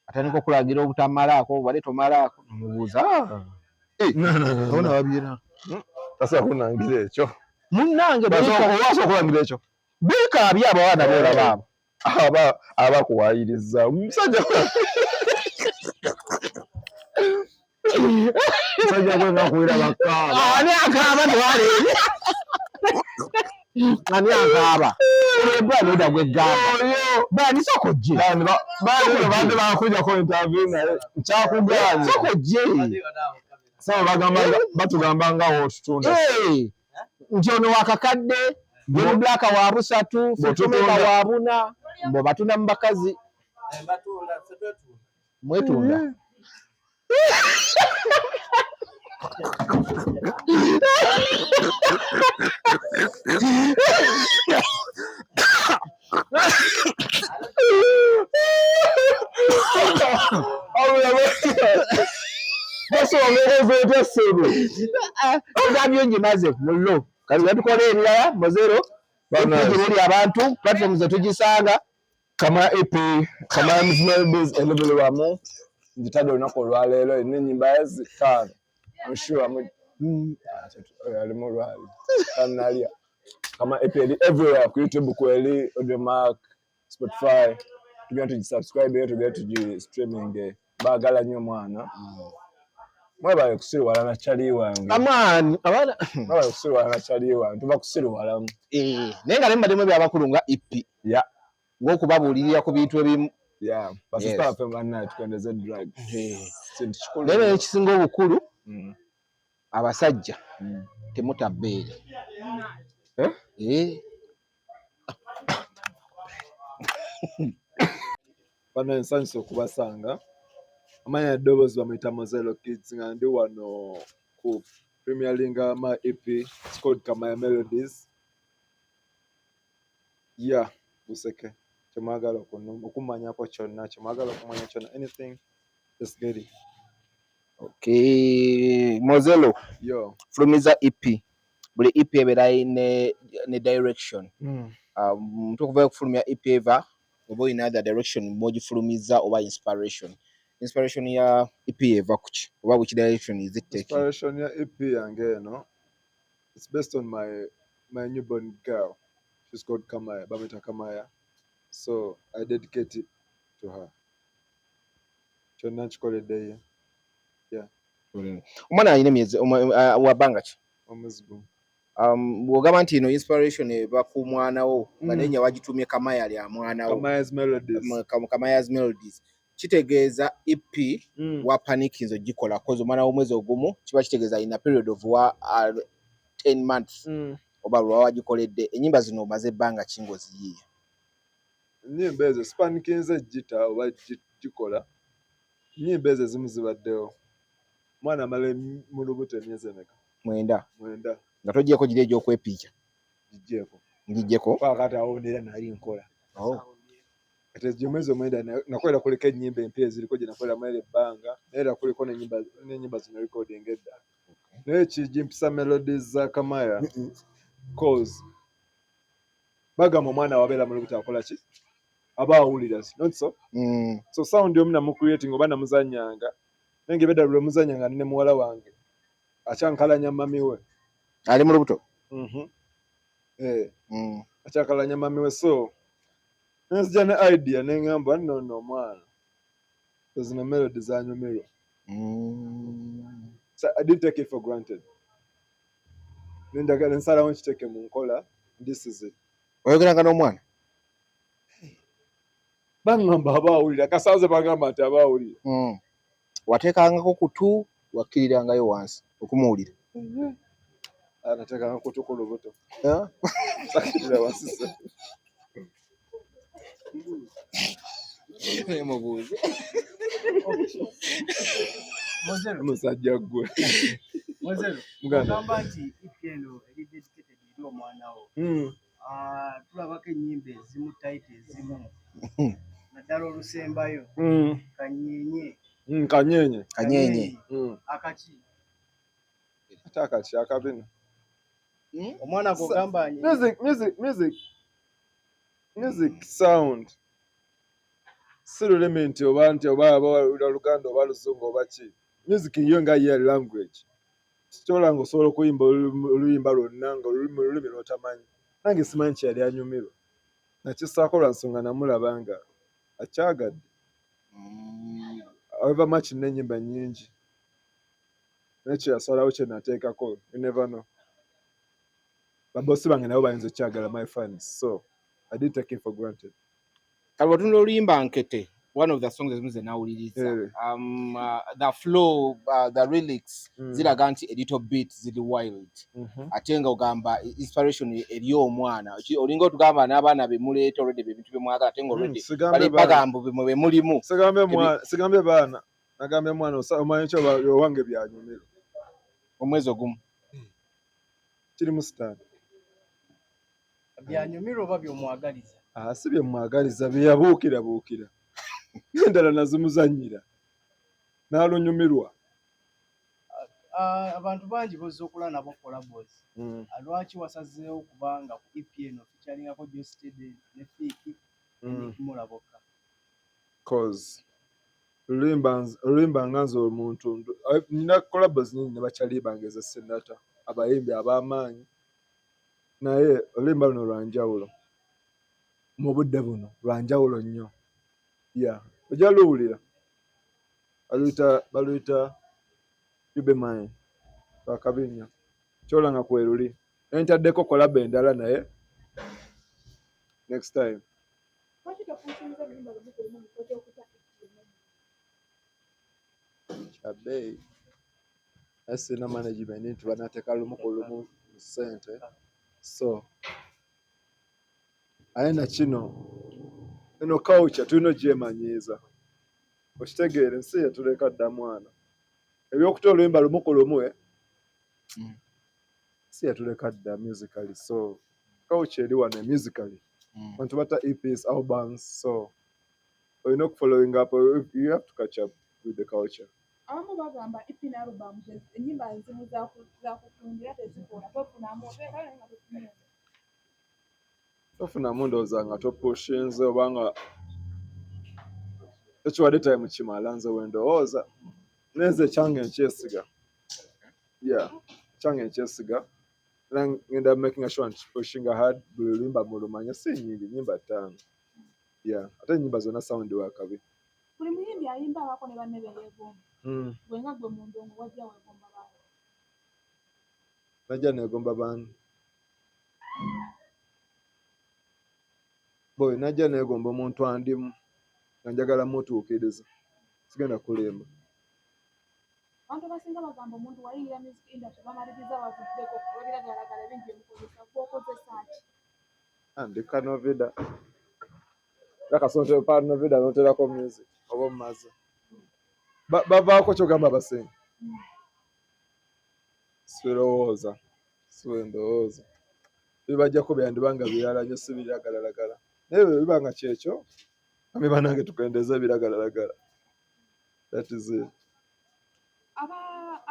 S1: atandika okulagira obutamalaako bale tomalaako mubuuza
S2: ona wabyera tasa kunangira ekyo
S1: munnange
S2: baso okulangira ekyo
S1: bikaabya abawana boolaba
S2: abakuwayiriza omusajja kwenga kuwira bakaaba
S1: ani akaaba twaleere ani akaaba olwebwana oda gwegamba bani soko je
S2: bandi bakuja ko interview naye nkyakuganye
S1: soko je
S2: sawa bagamba batugamba ngawo tutunda
S1: nti ono wakakadde bwe blaka wa busatu futumeka wa buna mbo batunda mu bakazi mwetunda Nabyo njimaze mullo kali batukola ebirala Mozelo bali abantu platforms zetugisanga
S2: kama EP kama mzmebes elebele wamo njitado nako lwalelo n'enyimba ezi 5 I'm sure Ali mulwali kanalia kama epeli everywhere ku YouTube kweli Audiomack Spotify tugenda tujisubscribe tugenda tujistreaming bagala nnyo mwana mwebale kusirwala na chali wange
S1: amani abana
S2: mwebale kusirwala na chali wange tuba kusirwala
S1: naye nga lembademu byabakulu nga ipi ng'okubabulirira ku bintu ebimu
S2: basista baffe bannaye tukendeze drugs
S1: naye ekisinga obukulu abasajja temutabbeere
S2: bana ensanyusa okubasanga amanya eddoboozi bamuyita Mozelo Kidz nga ndi wano ku premiering ama EP Kidz Camaya Melodies buseke kyemwagala okumanyako kyonna kyemwagala okumanya kyonna anything just get it.
S1: Okay, Mozelo fulumiza EP buli EP ebeera ne direction omuntu okuva okufulumya EP eva oba olina other direction mwogifulumiza oba inspiration ya EP eva kuki oba which direction is it taking?
S2: Inspiration ya EP yange eno it's based on my newborn girl. She's called Kamaya, Bamita Kamaya. So I dedicate it to her. Kyonna kikoledde
S1: omwana alina emyezi wabanga ki?
S2: Omwezi gumu.
S1: Bw'ogamba nti eno inspiration eva ku mwana wo nga nenya wagitumye Kamaya lya mwana wo Kamaya's Melodies kitegeeza EP wa panikinzo gikola kozo omwana w'omwezi ogumu kiba kitegeeza ina period of 10 months oba lwa wagikoledde ennyimba zino omaze ebbanga ki ng'oziyiiya?
S2: Ennyimba ezo sipanikinze gita oba gikola ennyimba ezo ezimu zibaddewo mwana amala mu lubuto emyezi emeka? 9
S1: nga togyeko giri egy'okwepiikya?
S2: Ngijjeko kakati awondera nali nkola kati egyo mwezi omwenda nakolera kuliko ennyimba empya eziriko gye nakolera mwere ebbanga naye era kuliko n'ennyimba zino recording edda naye kijimpisa melodies za Kamaya cause bagamba omwana wabeera mu lubuto akola ki aba awulira not so sound yomu namucreating oba namuzanyanga naye nga ebedda lwe muzanyanga ne muwala wange akyankalanya mami we
S1: ali mu lubuto
S2: akyankalanya mami we so nenzija ne idea neŋŋamba nno omwana zino melody zanyumirwa so I didn't take it for granted nendagala nsalawo nkiteeke mu nkola this is it.
S1: Oyogeranga n'omwana?
S2: Baŋŋamba aba awulira kasanze bagamba nti aba awulira
S1: wateekangako kutu wakkirirangayo wansi okumuwulira?
S2: Nateekanga kutu ku lubuto sakirira wansi
S1: mubuuze
S2: musajja gwe
S3: Mozelo mugamba nti EP eno eri dedicated eri omwana wo tulabako ennyimba ezimu taito ezimu naddala olusembayo kanyenye akaki
S2: ate akaki akabino
S3: omwana gogamba
S2: music sound si lulimi nti oba awulira Luganda oba Luzungu oba ki music yo nga ye language kitolanga osobola okuyimba oluyimba lwonna nga olulimi lwotamanyi nange simanyi kyeyali anyumirwa nakisaako lwa nsonga namulaba nga akyagadde however much n'ennyimba nnyingi naye kyeyasalawo kye nateekako you never know babosi bange nabo bayinza okyagala my fans so I didn't take it for granted.
S1: Kale watunula oluyimba Nkete, one of the songs ezimu ze nawuliriza the flow the lyrics ziraga nti a little bit ziri wild ate nga ogamba inspiration eri omwana olinga otugamba n'abaana bemuleeta already bebintu byemwagala ate nga already bali bagambo bwe mulimu
S2: sigambe baana nagambye mwana omanyi kyo owange byanyumira
S1: omwezi ogumu
S2: kiri mu sitaani
S3: byanyumira oba byomwagaliza?
S2: Si byemwagaliza byeyabuukira endala nazimuzannyira n'alunyumirwa.
S3: Abantu bangi bozza okola nabo collabos. Lwaki wasazeewo kubanga ku EP eno featuringako Josted ne Fiki ne Kimura bokka?
S2: Cause Lulimba nganze omuntu nina collabs nyingi ne bakyali bangeze senata abayimbi ab'amaanyi naye olulimba luno lwanjawulo mu budde buno lwanjawulo nnyo ojja luwulira baluyita Ebeere akabi nnyo kyolanga kweruli ntaddeko collab endala naye next time kyabeeyi asina management nti banateeka lumu ku lumu mu ssente so aye na kino eno culture tulina ogyemanyiiza okitegeere ensi yatuleka dda Mwaana ebyokuta oluyimba lumu ku lumu ensi yatuleka dda musically so culture eri wano musically abantu bata EPs albums so olina okufollowing up you have to catch up with the culture.
S4: Abamu bagamba EP n'album ennyimba nzimu za kutundira tezikola tofunamu
S2: tofunamu ndowooza nga topushinze obanga tekiwadde time kimala nze wendowooza nenze ekyange nkyesiga ekyange nkyesiga era ngenda making sure nti pushing hard buli lulimba mulumanye si nyingi nyimba 5 ate ennyimba zonna sound wakabi
S4: buli muyimbi ayimba abako ne banne beyeegomba gwe nga gwe mu ndongo wajja weegomba baani
S2: najja neegomba baani boy najja neegomba omuntu andimu nga njagala mutuukiriza sigenda kulimba
S4: abantu abasinga bagamba omuntu wayigira music industry bamaliriza bavuddeko olw'ebiragalagala bingi emukozesa gwokozesa ki
S2: ndi kanovida nakasonte panovida noterako music oba omumaze bavaako kyogamba abasinga sirowooza siwendowooza bibajjako byandibanga birala nyo si biragalalagala naye bwe bibanga kyekyo ami banange tukendeeza ebiragalalagala that is it.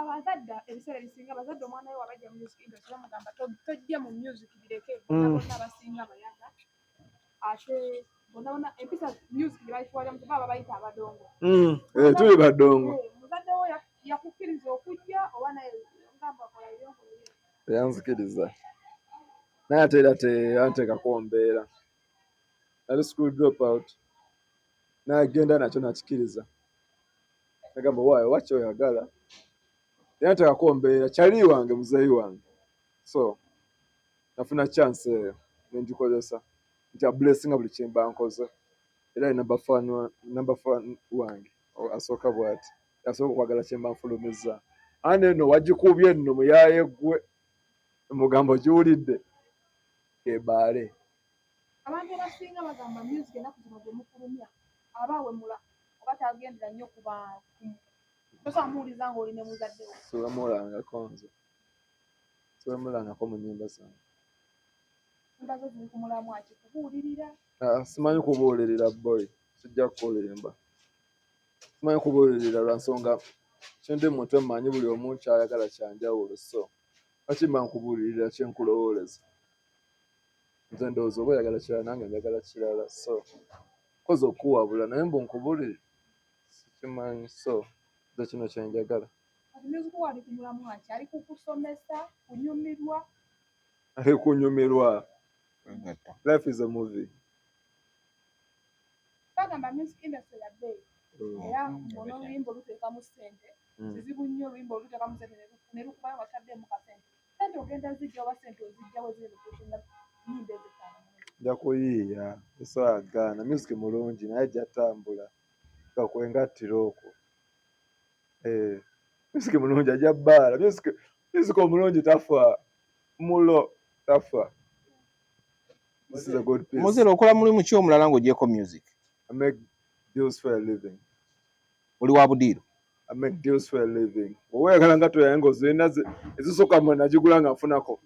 S4: Abazadde ebiseera ebisinga abazadde omwana we wabajja mu music industry bamugamba tojja mu music bireke bonna abasinga bayaga ate bonna empisa music gyebakiwalira mu baba bayita abadongo
S2: tuli badongo
S4: muzadde we yakukkiriza okujja oba naye ngamba kola ebyokolera
S2: yanzikiriza naye ate era teyanteekako mbeera nali school drop out nagenda nakyo nakikiriza nagamba waayo wakyoyagala yanteekako mbeera kyali wange muzeeyi wange so nafuna chance eyo nengikozesa nti ablessinga buli kyemba nkoze era number fan wange asooka bwati asooka okwagala kyemba nfulumiza ane eno wagikubye nno muyaye ggwe emugambo giwulidde ebaale
S4: abantu abasinga bagamba music enaku zino gwe mufulumya aba awemula oba tagendera nnyo ku bantu tosamuwuliza ng'oli ne muzadde we
S2: siwemulangako nze siwemulangako mu nnyimba zange
S4: nnyimba zo ziri ku mulamu aki kubuulirira
S2: simanyi kubuulirira boy sijja kukulimba simanyi kubuulirira lwa nsonga kyendi muntu emmanyi buli omu kyayagala kyanjawulo so akimba nkubuulirira kyenkulowooleza nze ndowooza oba oyagala kirala nange njagala kirala so koza okuwabula naye mbu nkubuulire sikimanyi so nze kino kyenjagala
S4: music wali ku mulamu aki ali kukusomesa kunyumirwa
S2: ali kunyumirwa life is a movie
S4: bagamba music industry ya bbeeyi era bona oluyimba oluteekamu ssente kizibu nnyo oluyimba oluteekamu ssente ne lukubayo nga taddeemu kasente sente ogenda zijja oba sente ozijjawo ziri kukushinga nnyimba ezitaano
S2: nja kuyiiya esaagaana music mulungi naye jatambula kakwengattira okwo music mulungi ajja bbaala music omulungi tafa mulo tafa. This is a good piece.
S1: Mozelo okola mulimu ki omulala ng'ogyeko music?
S2: I make deals for a living.
S1: Oli wa budiiro?
S2: I make deals for a living. Oyagala nga toyaye ng'ozirina ezisooka mwe nagigula nga nfunako.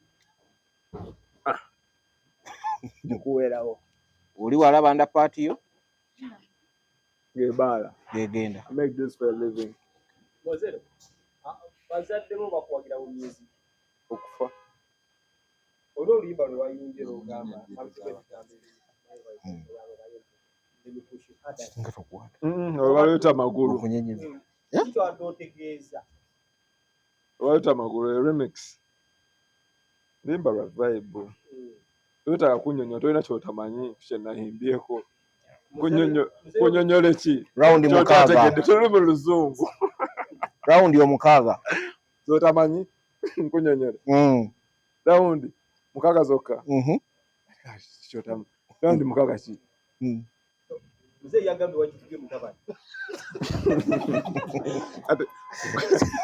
S2: Nkuweerawo.
S1: Oli walaba nda paati yo?
S2: Gebaala.
S1: Gegenda.
S2: I make deals for a living.
S3: Mozelo. Bazaddemu bakuwagira mu music.
S2: Okufa.
S3: Olw'oluyimba lwe wayimbye ogamba then you push harder.
S2: Obaleta magulu.
S3: Kitu adotegeeza.
S2: Obaleta magulu remix. Limba la vibe. Tutaka kunyonyo tolina kyotamanyi kyenahimbyeko. Kunyonyole ki?
S1: Raundi mukaaga.
S2: Tuli mu luzungu.
S1: Raundi omukaaga.
S2: Zotamanyi kunyonyole. Raundi mukaaga zokka. Kyotamanyi. Raundi mukaaga ki?
S3: Mzee yagambe wakifuge mutabani.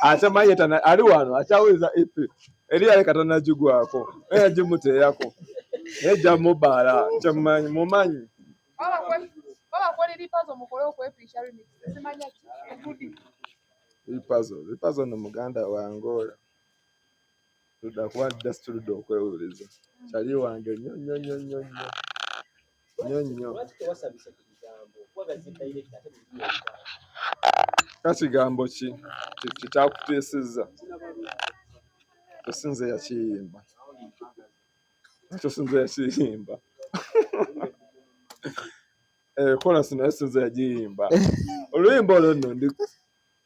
S2: Ate mayeta ali wano akyaweza EP. Eri ale katana jugwako. Jimute yako. Eja mobala chamanyi mumanyi.
S4: Baba kwani lipazo mukole okwepisha remix. Simanya ki?
S2: Lipazo no muganda wa Angola. Tudakuwa studio okwewuliza. Chali wange nyonyo. Kakigambo ki kitakuteeseza tosinze yakiyimba kola sino esinze yagiyimba oluyimba olwo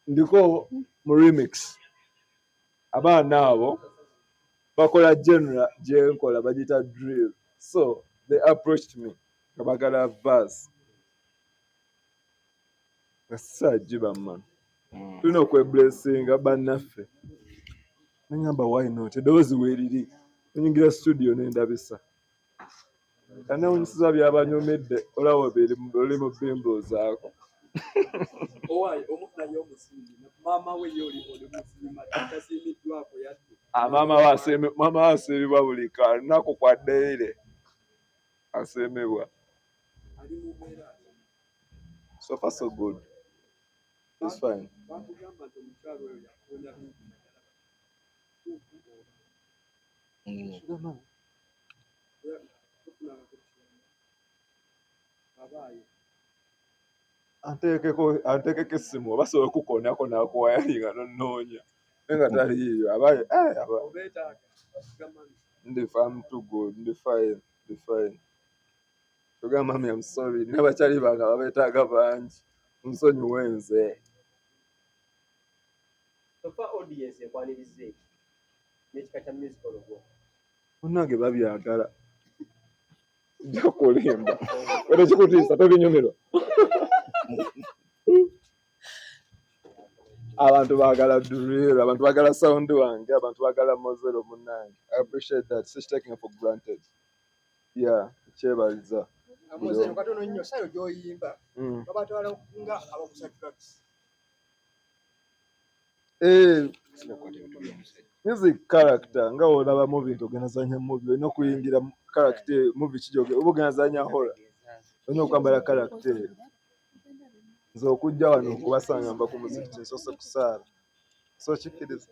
S2: ndiko mu remix abaana abo bakola genre gyenkola bagita drill, so they approached me kabagala verse Sajiba man. Tulina okweblessinga bannaffe. Nengamba why not? Eddoboozi weeriri. Nyingira studio n'endabisa. Kanewunyisiza byabanyumidde olaba oli mu bimbo zaako.
S3: Owaye omufuna y'omusingi. Maama we yoli musima tasimiddwako yadde.
S2: Maama we asiimibwa buli lunaku kwa ddeire. Asiimibwa.
S3: Ali mu mbeera.
S2: So far so good. It's fine. Antekeko essimu basobola okukoonako n'akuwayalinga n'onnoonya naye nga taliiyo abaye I'm too good, ndi fine. Tugamba mami I'm sorry nina bakyali bange ababeetaaga bangi nsonyiwe nze.
S3: Sofa audience ekwanirize n'ekika kya musical ogwo.
S2: Munnange babyagala. Nja kulimba. Wera kikutiisa tobinyumirwa. Abantu baagala drill, abantu baagala sound wange, abantu baagala Mozelo munnange. I appreciate that. Such taking it for granted. Yeah, kyebaliza.
S3: Mozelo katono nnyo sayo gy'oyimba. Babatwala nga abakusa tracks.
S2: Music character nga olaba movie ogenzanya movie olina okuyingira character movie kijoge oba ogenzanya horror olina okwambala character. Nze okujja wano okubasanga mba ku muziki nsoose kusaala so kikkiriza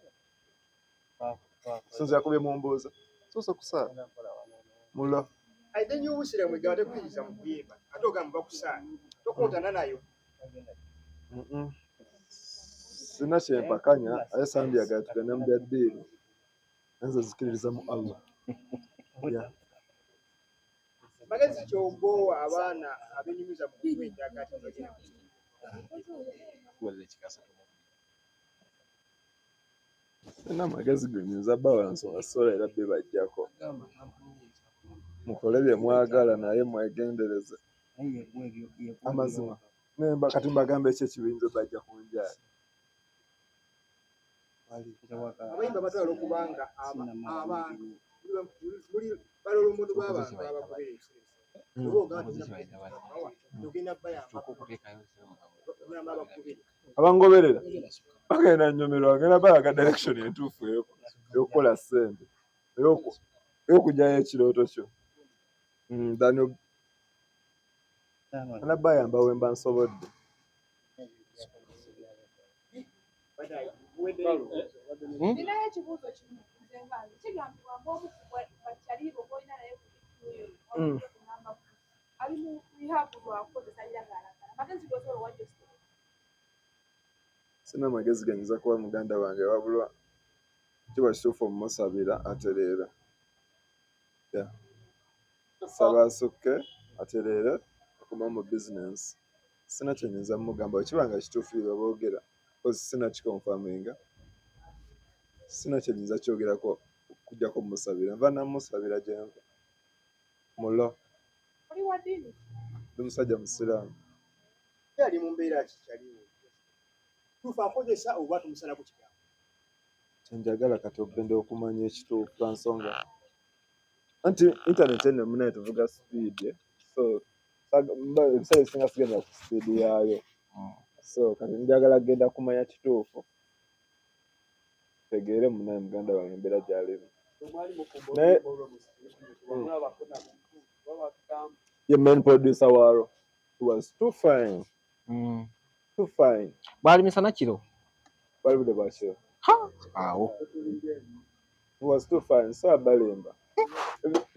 S2: sinza yakubye mumbuuza nsoose kusaala mula
S3: Aide nyubusire mwigate kuyisa mu kuyimba ate ogamba bakusaala tokootana nayo.
S2: Sina kyempakanya aye sandi yagala tugende mu bya ddiini nze zikiririza mu Allah.
S3: Magezi ky'obowa abaana abenyumiza mu kwenda kati
S2: sina magezi genyumiza balansi wasola era bbe bajjako mukole bye mwagala naye mwegendereze amazima nemba kati mbagambe ki ekibinza bajja kunjaala.
S3: abayimba batwala okubanga abantu buli balola omuntu b'abantu abakubeera
S2: abangoberera bagenda nnyumirwa bagenda balaga direction entuufu ey'okukola ssente ey'okugyayo ekirooto kyo anabayamba we mba nsobodde.
S4: Ninayo ekibuuzo kimu nze ngange kigambibwa ng'omu bakyaliibo b'olina naye kugamba ali mu rehaabu lwakukozesa liragalalagala magezi gosobola wajja ositole.
S2: Sina magezi genyinza kuba muganda wange wabula kiba kituufu omumusabira atereera. Saba asukke atereere okumamu business sina kyenyinza mugamba kibanga kituufiirwa boogera kozi sina kikonfaminga sina kyenyinza kyogerako kujja kumusabira nva namusabira gyenva mulo
S4: oli wa ddiini
S2: ndi musajja musiraamu
S3: yali mu mbeera kikyaliwo tuufu akozesa oba tumusala ku kigambo
S2: kyenjagala kati ogenda okumanya ekituufu lwa nsonga anti intaneti eno munaye tuvuga sipiidi so ebiseera ebisinga sigenda ku sipiidi yaayo so kati njagala genda kumanya kituufu tegeere munaye muganda wange embeera gy'alimu naye ye main producer waaro he was too fine too fine
S1: bwali misana kiro
S2: bali bude bwakiro
S1: awo
S2: he was too fine so abalimba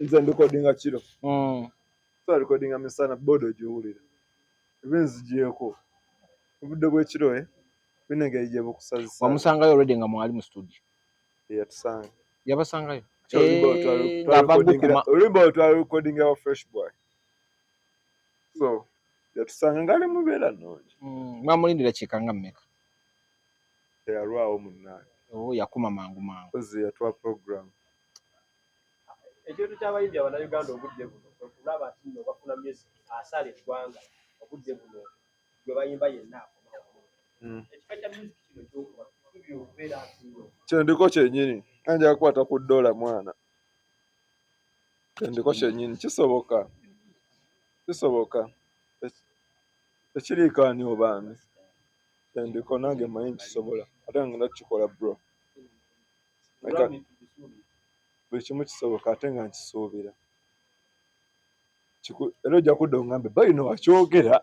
S2: nze ndikodinga kiro so alikodinga misana bodo giwulira ebinzigyeko obudde bw'ekiro binengeri gye bukusazisa
S1: wamusangayo already nga mwali mu studio
S2: yatusanga
S1: yabasangayo
S2: olimba otwalikodinga wa fresh boy so yatusanga ngali mubeera nnungi
S1: mwamulindira kikanga mmeka
S2: teyalwawo munnange
S1: yakuma mangu mangu
S2: ozi yatwa program
S3: ekintu ky'abayimbi abannayuganda obudde buno okulaba nti nno bafuna music asala eggwanga obudde buno gwe bayimba yenna ekika kya music kino kyokuba kisuubira okubeera ntinno
S2: kyendiko kyennyini anjala kukwata ku ddoola mwana kyendiko kyennyini kisoboka tekiriikaani obaani kyendiko nange manyi kisobola ate nga ngenda kukikola bro buli kimu kisoboka ate nga nkisuubira era ojja kudda ongambe balina wakyogera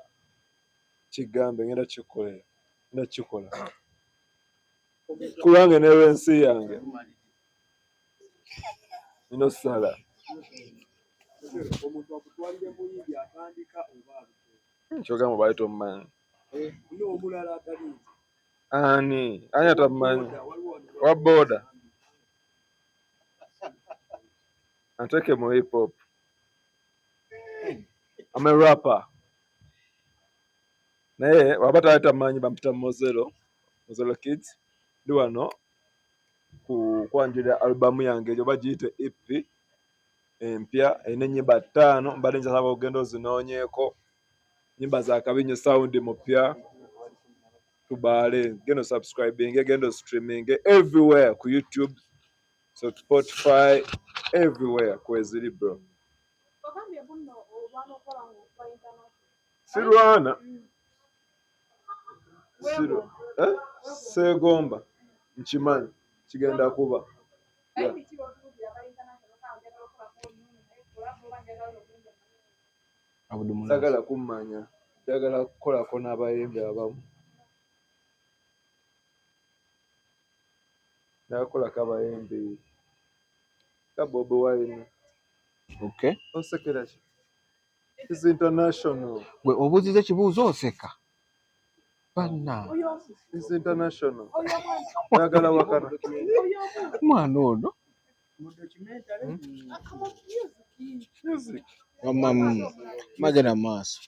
S2: kigambe ngenda kukikola kulwange n'olw'ensi yange nino sala
S3: omuntu akutwalire muyimbi atandika oba
S2: kyogamba baali tomumanyi
S3: omulala atali
S2: ani atamumanyi wa boda anteke mu hip hop I'm a rapper naye waba taali tamumanyi bampita Mozelo Kidz ndi wano kwanjulira alubamu yange ejo bagiyite EP empya erina ennyimba 5 mbadde njasaba ogenda ozinoonyeeko nyimba za kabinyo sound mupya tubaale genda subscribing genda streaming everywhere ku YouTube so Spotify everywhere kweziri bro Sirwana Segomba nkimanyi kigenda kuba sagala kummanya njagala kukolako n'abayimbi abamu nakolako abayimbi ka Bobi Wine osekera ki is international
S1: gwe obuuziza ekibuuzo oseka banna
S2: is international njagala wakana
S1: mwana ono
S2: music
S1: magana maaso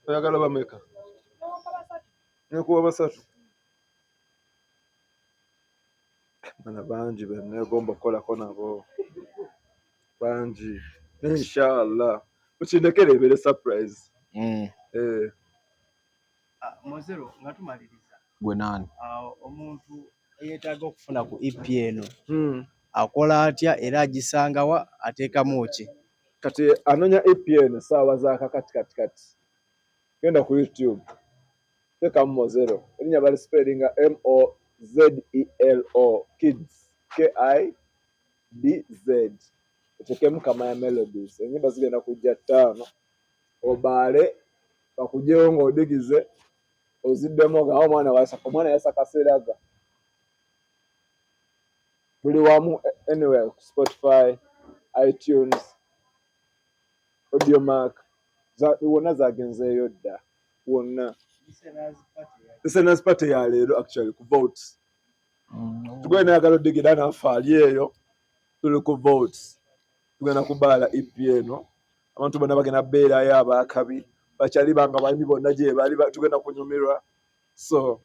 S2: oyagala bameka nekuwa basatu bana bangi benegomba okukolako nabo bangi inshallah ukindekere ebere surprise
S3: Mozelo nga tumaliriza
S1: gwe nani
S3: omuntu eyeetaaga okufuna ku EP eno akola atya era agisanga wa ateekamu ki
S2: kati anonya EP eno saawa za kati genda ku YouTube teekamu Mozelo erinnya bali spellinga Mozelo Kidz Kidz otekemu Camaya melodies enyimba zigenda kujja 5 obaale bakugyewo ng'odigize oziddemu nga omwana yasakaseraga buli wamu anywhere Spotify iTunes Audiomack wonna zagenzeeyo dda wonna listeners party ya leero actually ku votes tugenda nayagala odigida naffe ali eyo tuli ku votes tugenda kubaala EP eno abantu bonna bagenda beerayo abakabi bakyali banga balimi bonna gye bali tugenda kunyumirwa so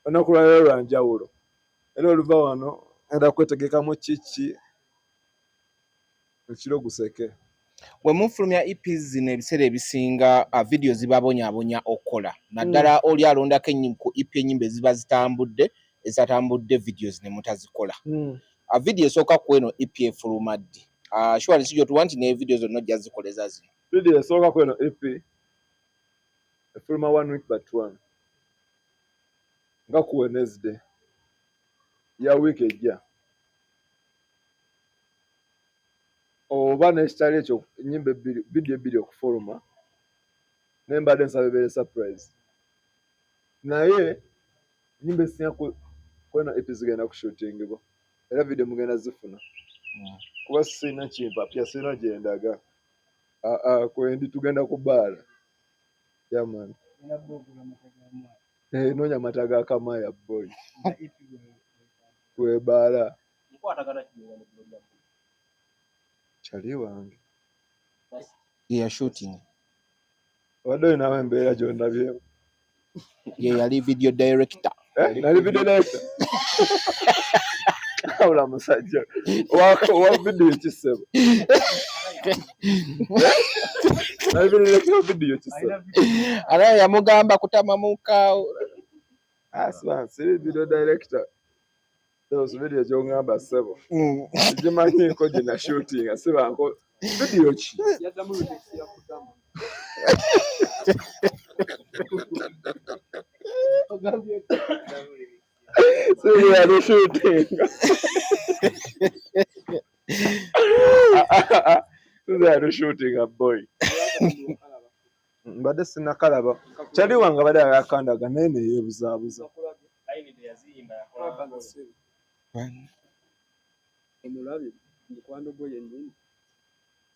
S2: olunaku lwaliro lwa njawulo era oluva wano enda kwetegekamu kiki ekiro guseke
S1: we mufulumya EPs zino ebiseera ebisinga video zibabonyabonya okukola naddala oli alondako ku EP enyimba eziba zitambudde ezatambudde videos ne mutazikola video esooka ku eno EP efuluma ddi sure sijjo tuwa nti ne video zonna ojja zikoleza zino
S2: video esooka ku eno EP efuluma 1 week but 1 nga ku Wednesday ya week ejja oba n'ekitali ekyo ennyimba ebbiri video ebbiri okufuluma nembadde nsaba ebeere surprise naye ennyimba esinga ku eno EP zigenda kushootingibwa era video mugenda zifuna kuba sirina kimpapya sirina gyendaga kwendi tugenda kubaala yaman noonya mata ga Camaya boy kwebaala kyali wange
S1: ya shooting
S2: wadde olinawo embeera gyondabyemu
S1: ye yali video director
S2: nali video director awula musajja wa video ekisebo nali video director wa video ekisebo
S1: ala yamugamba kutama muka
S2: siri video director those video gyongamba sebo sigimanyiiko gye na shooting sibanko video ki siri yali shooting siri yali shooting a boy mbadde sinakalaba kyali wange badde yakandaga naye neyeebuzaabuza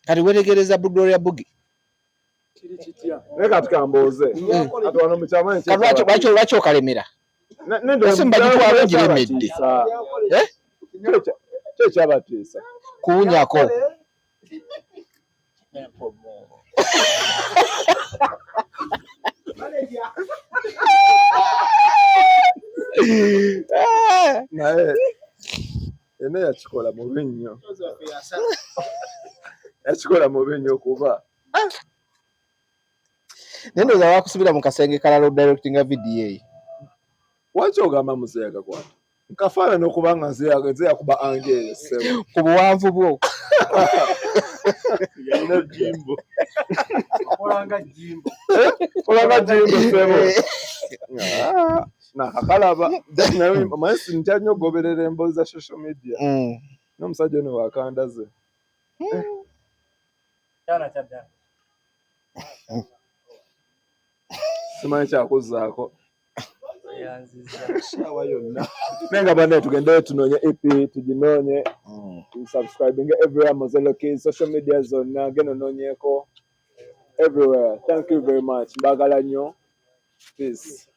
S1: kati wetegereza Gloria Bugi
S2: naye kati kambuuze ati wano mukyama
S1: lwaki okalemera simbagitwala giremedde
S2: kyekyabatiisa
S1: kuwunyako
S2: naye ene yakikola mubi nnyo yakikola mubi nnyo kuba
S1: naye ndowooza wakusubira mu kasenge kalala odirectinga video eyo
S2: waki ogamba muzeeya gakwata nkafaanana okuba nga nze yakuba angel sebo
S1: ku buwanvu bwo
S2: yalina jimbo
S3: olanga jimbo
S2: sebo nakakalaba naye sintya nnyo ogoberera emboozi za social media n'omusajja ono wakandaze simanyi kyakuzaako sawa yonna naye nga banne tugendeyo tunoonye EP tuginoonye subscribing everywhere Mozelo Kidz social media zonna genda noonyeeko everywhere thank you very much mbagala nnyo peace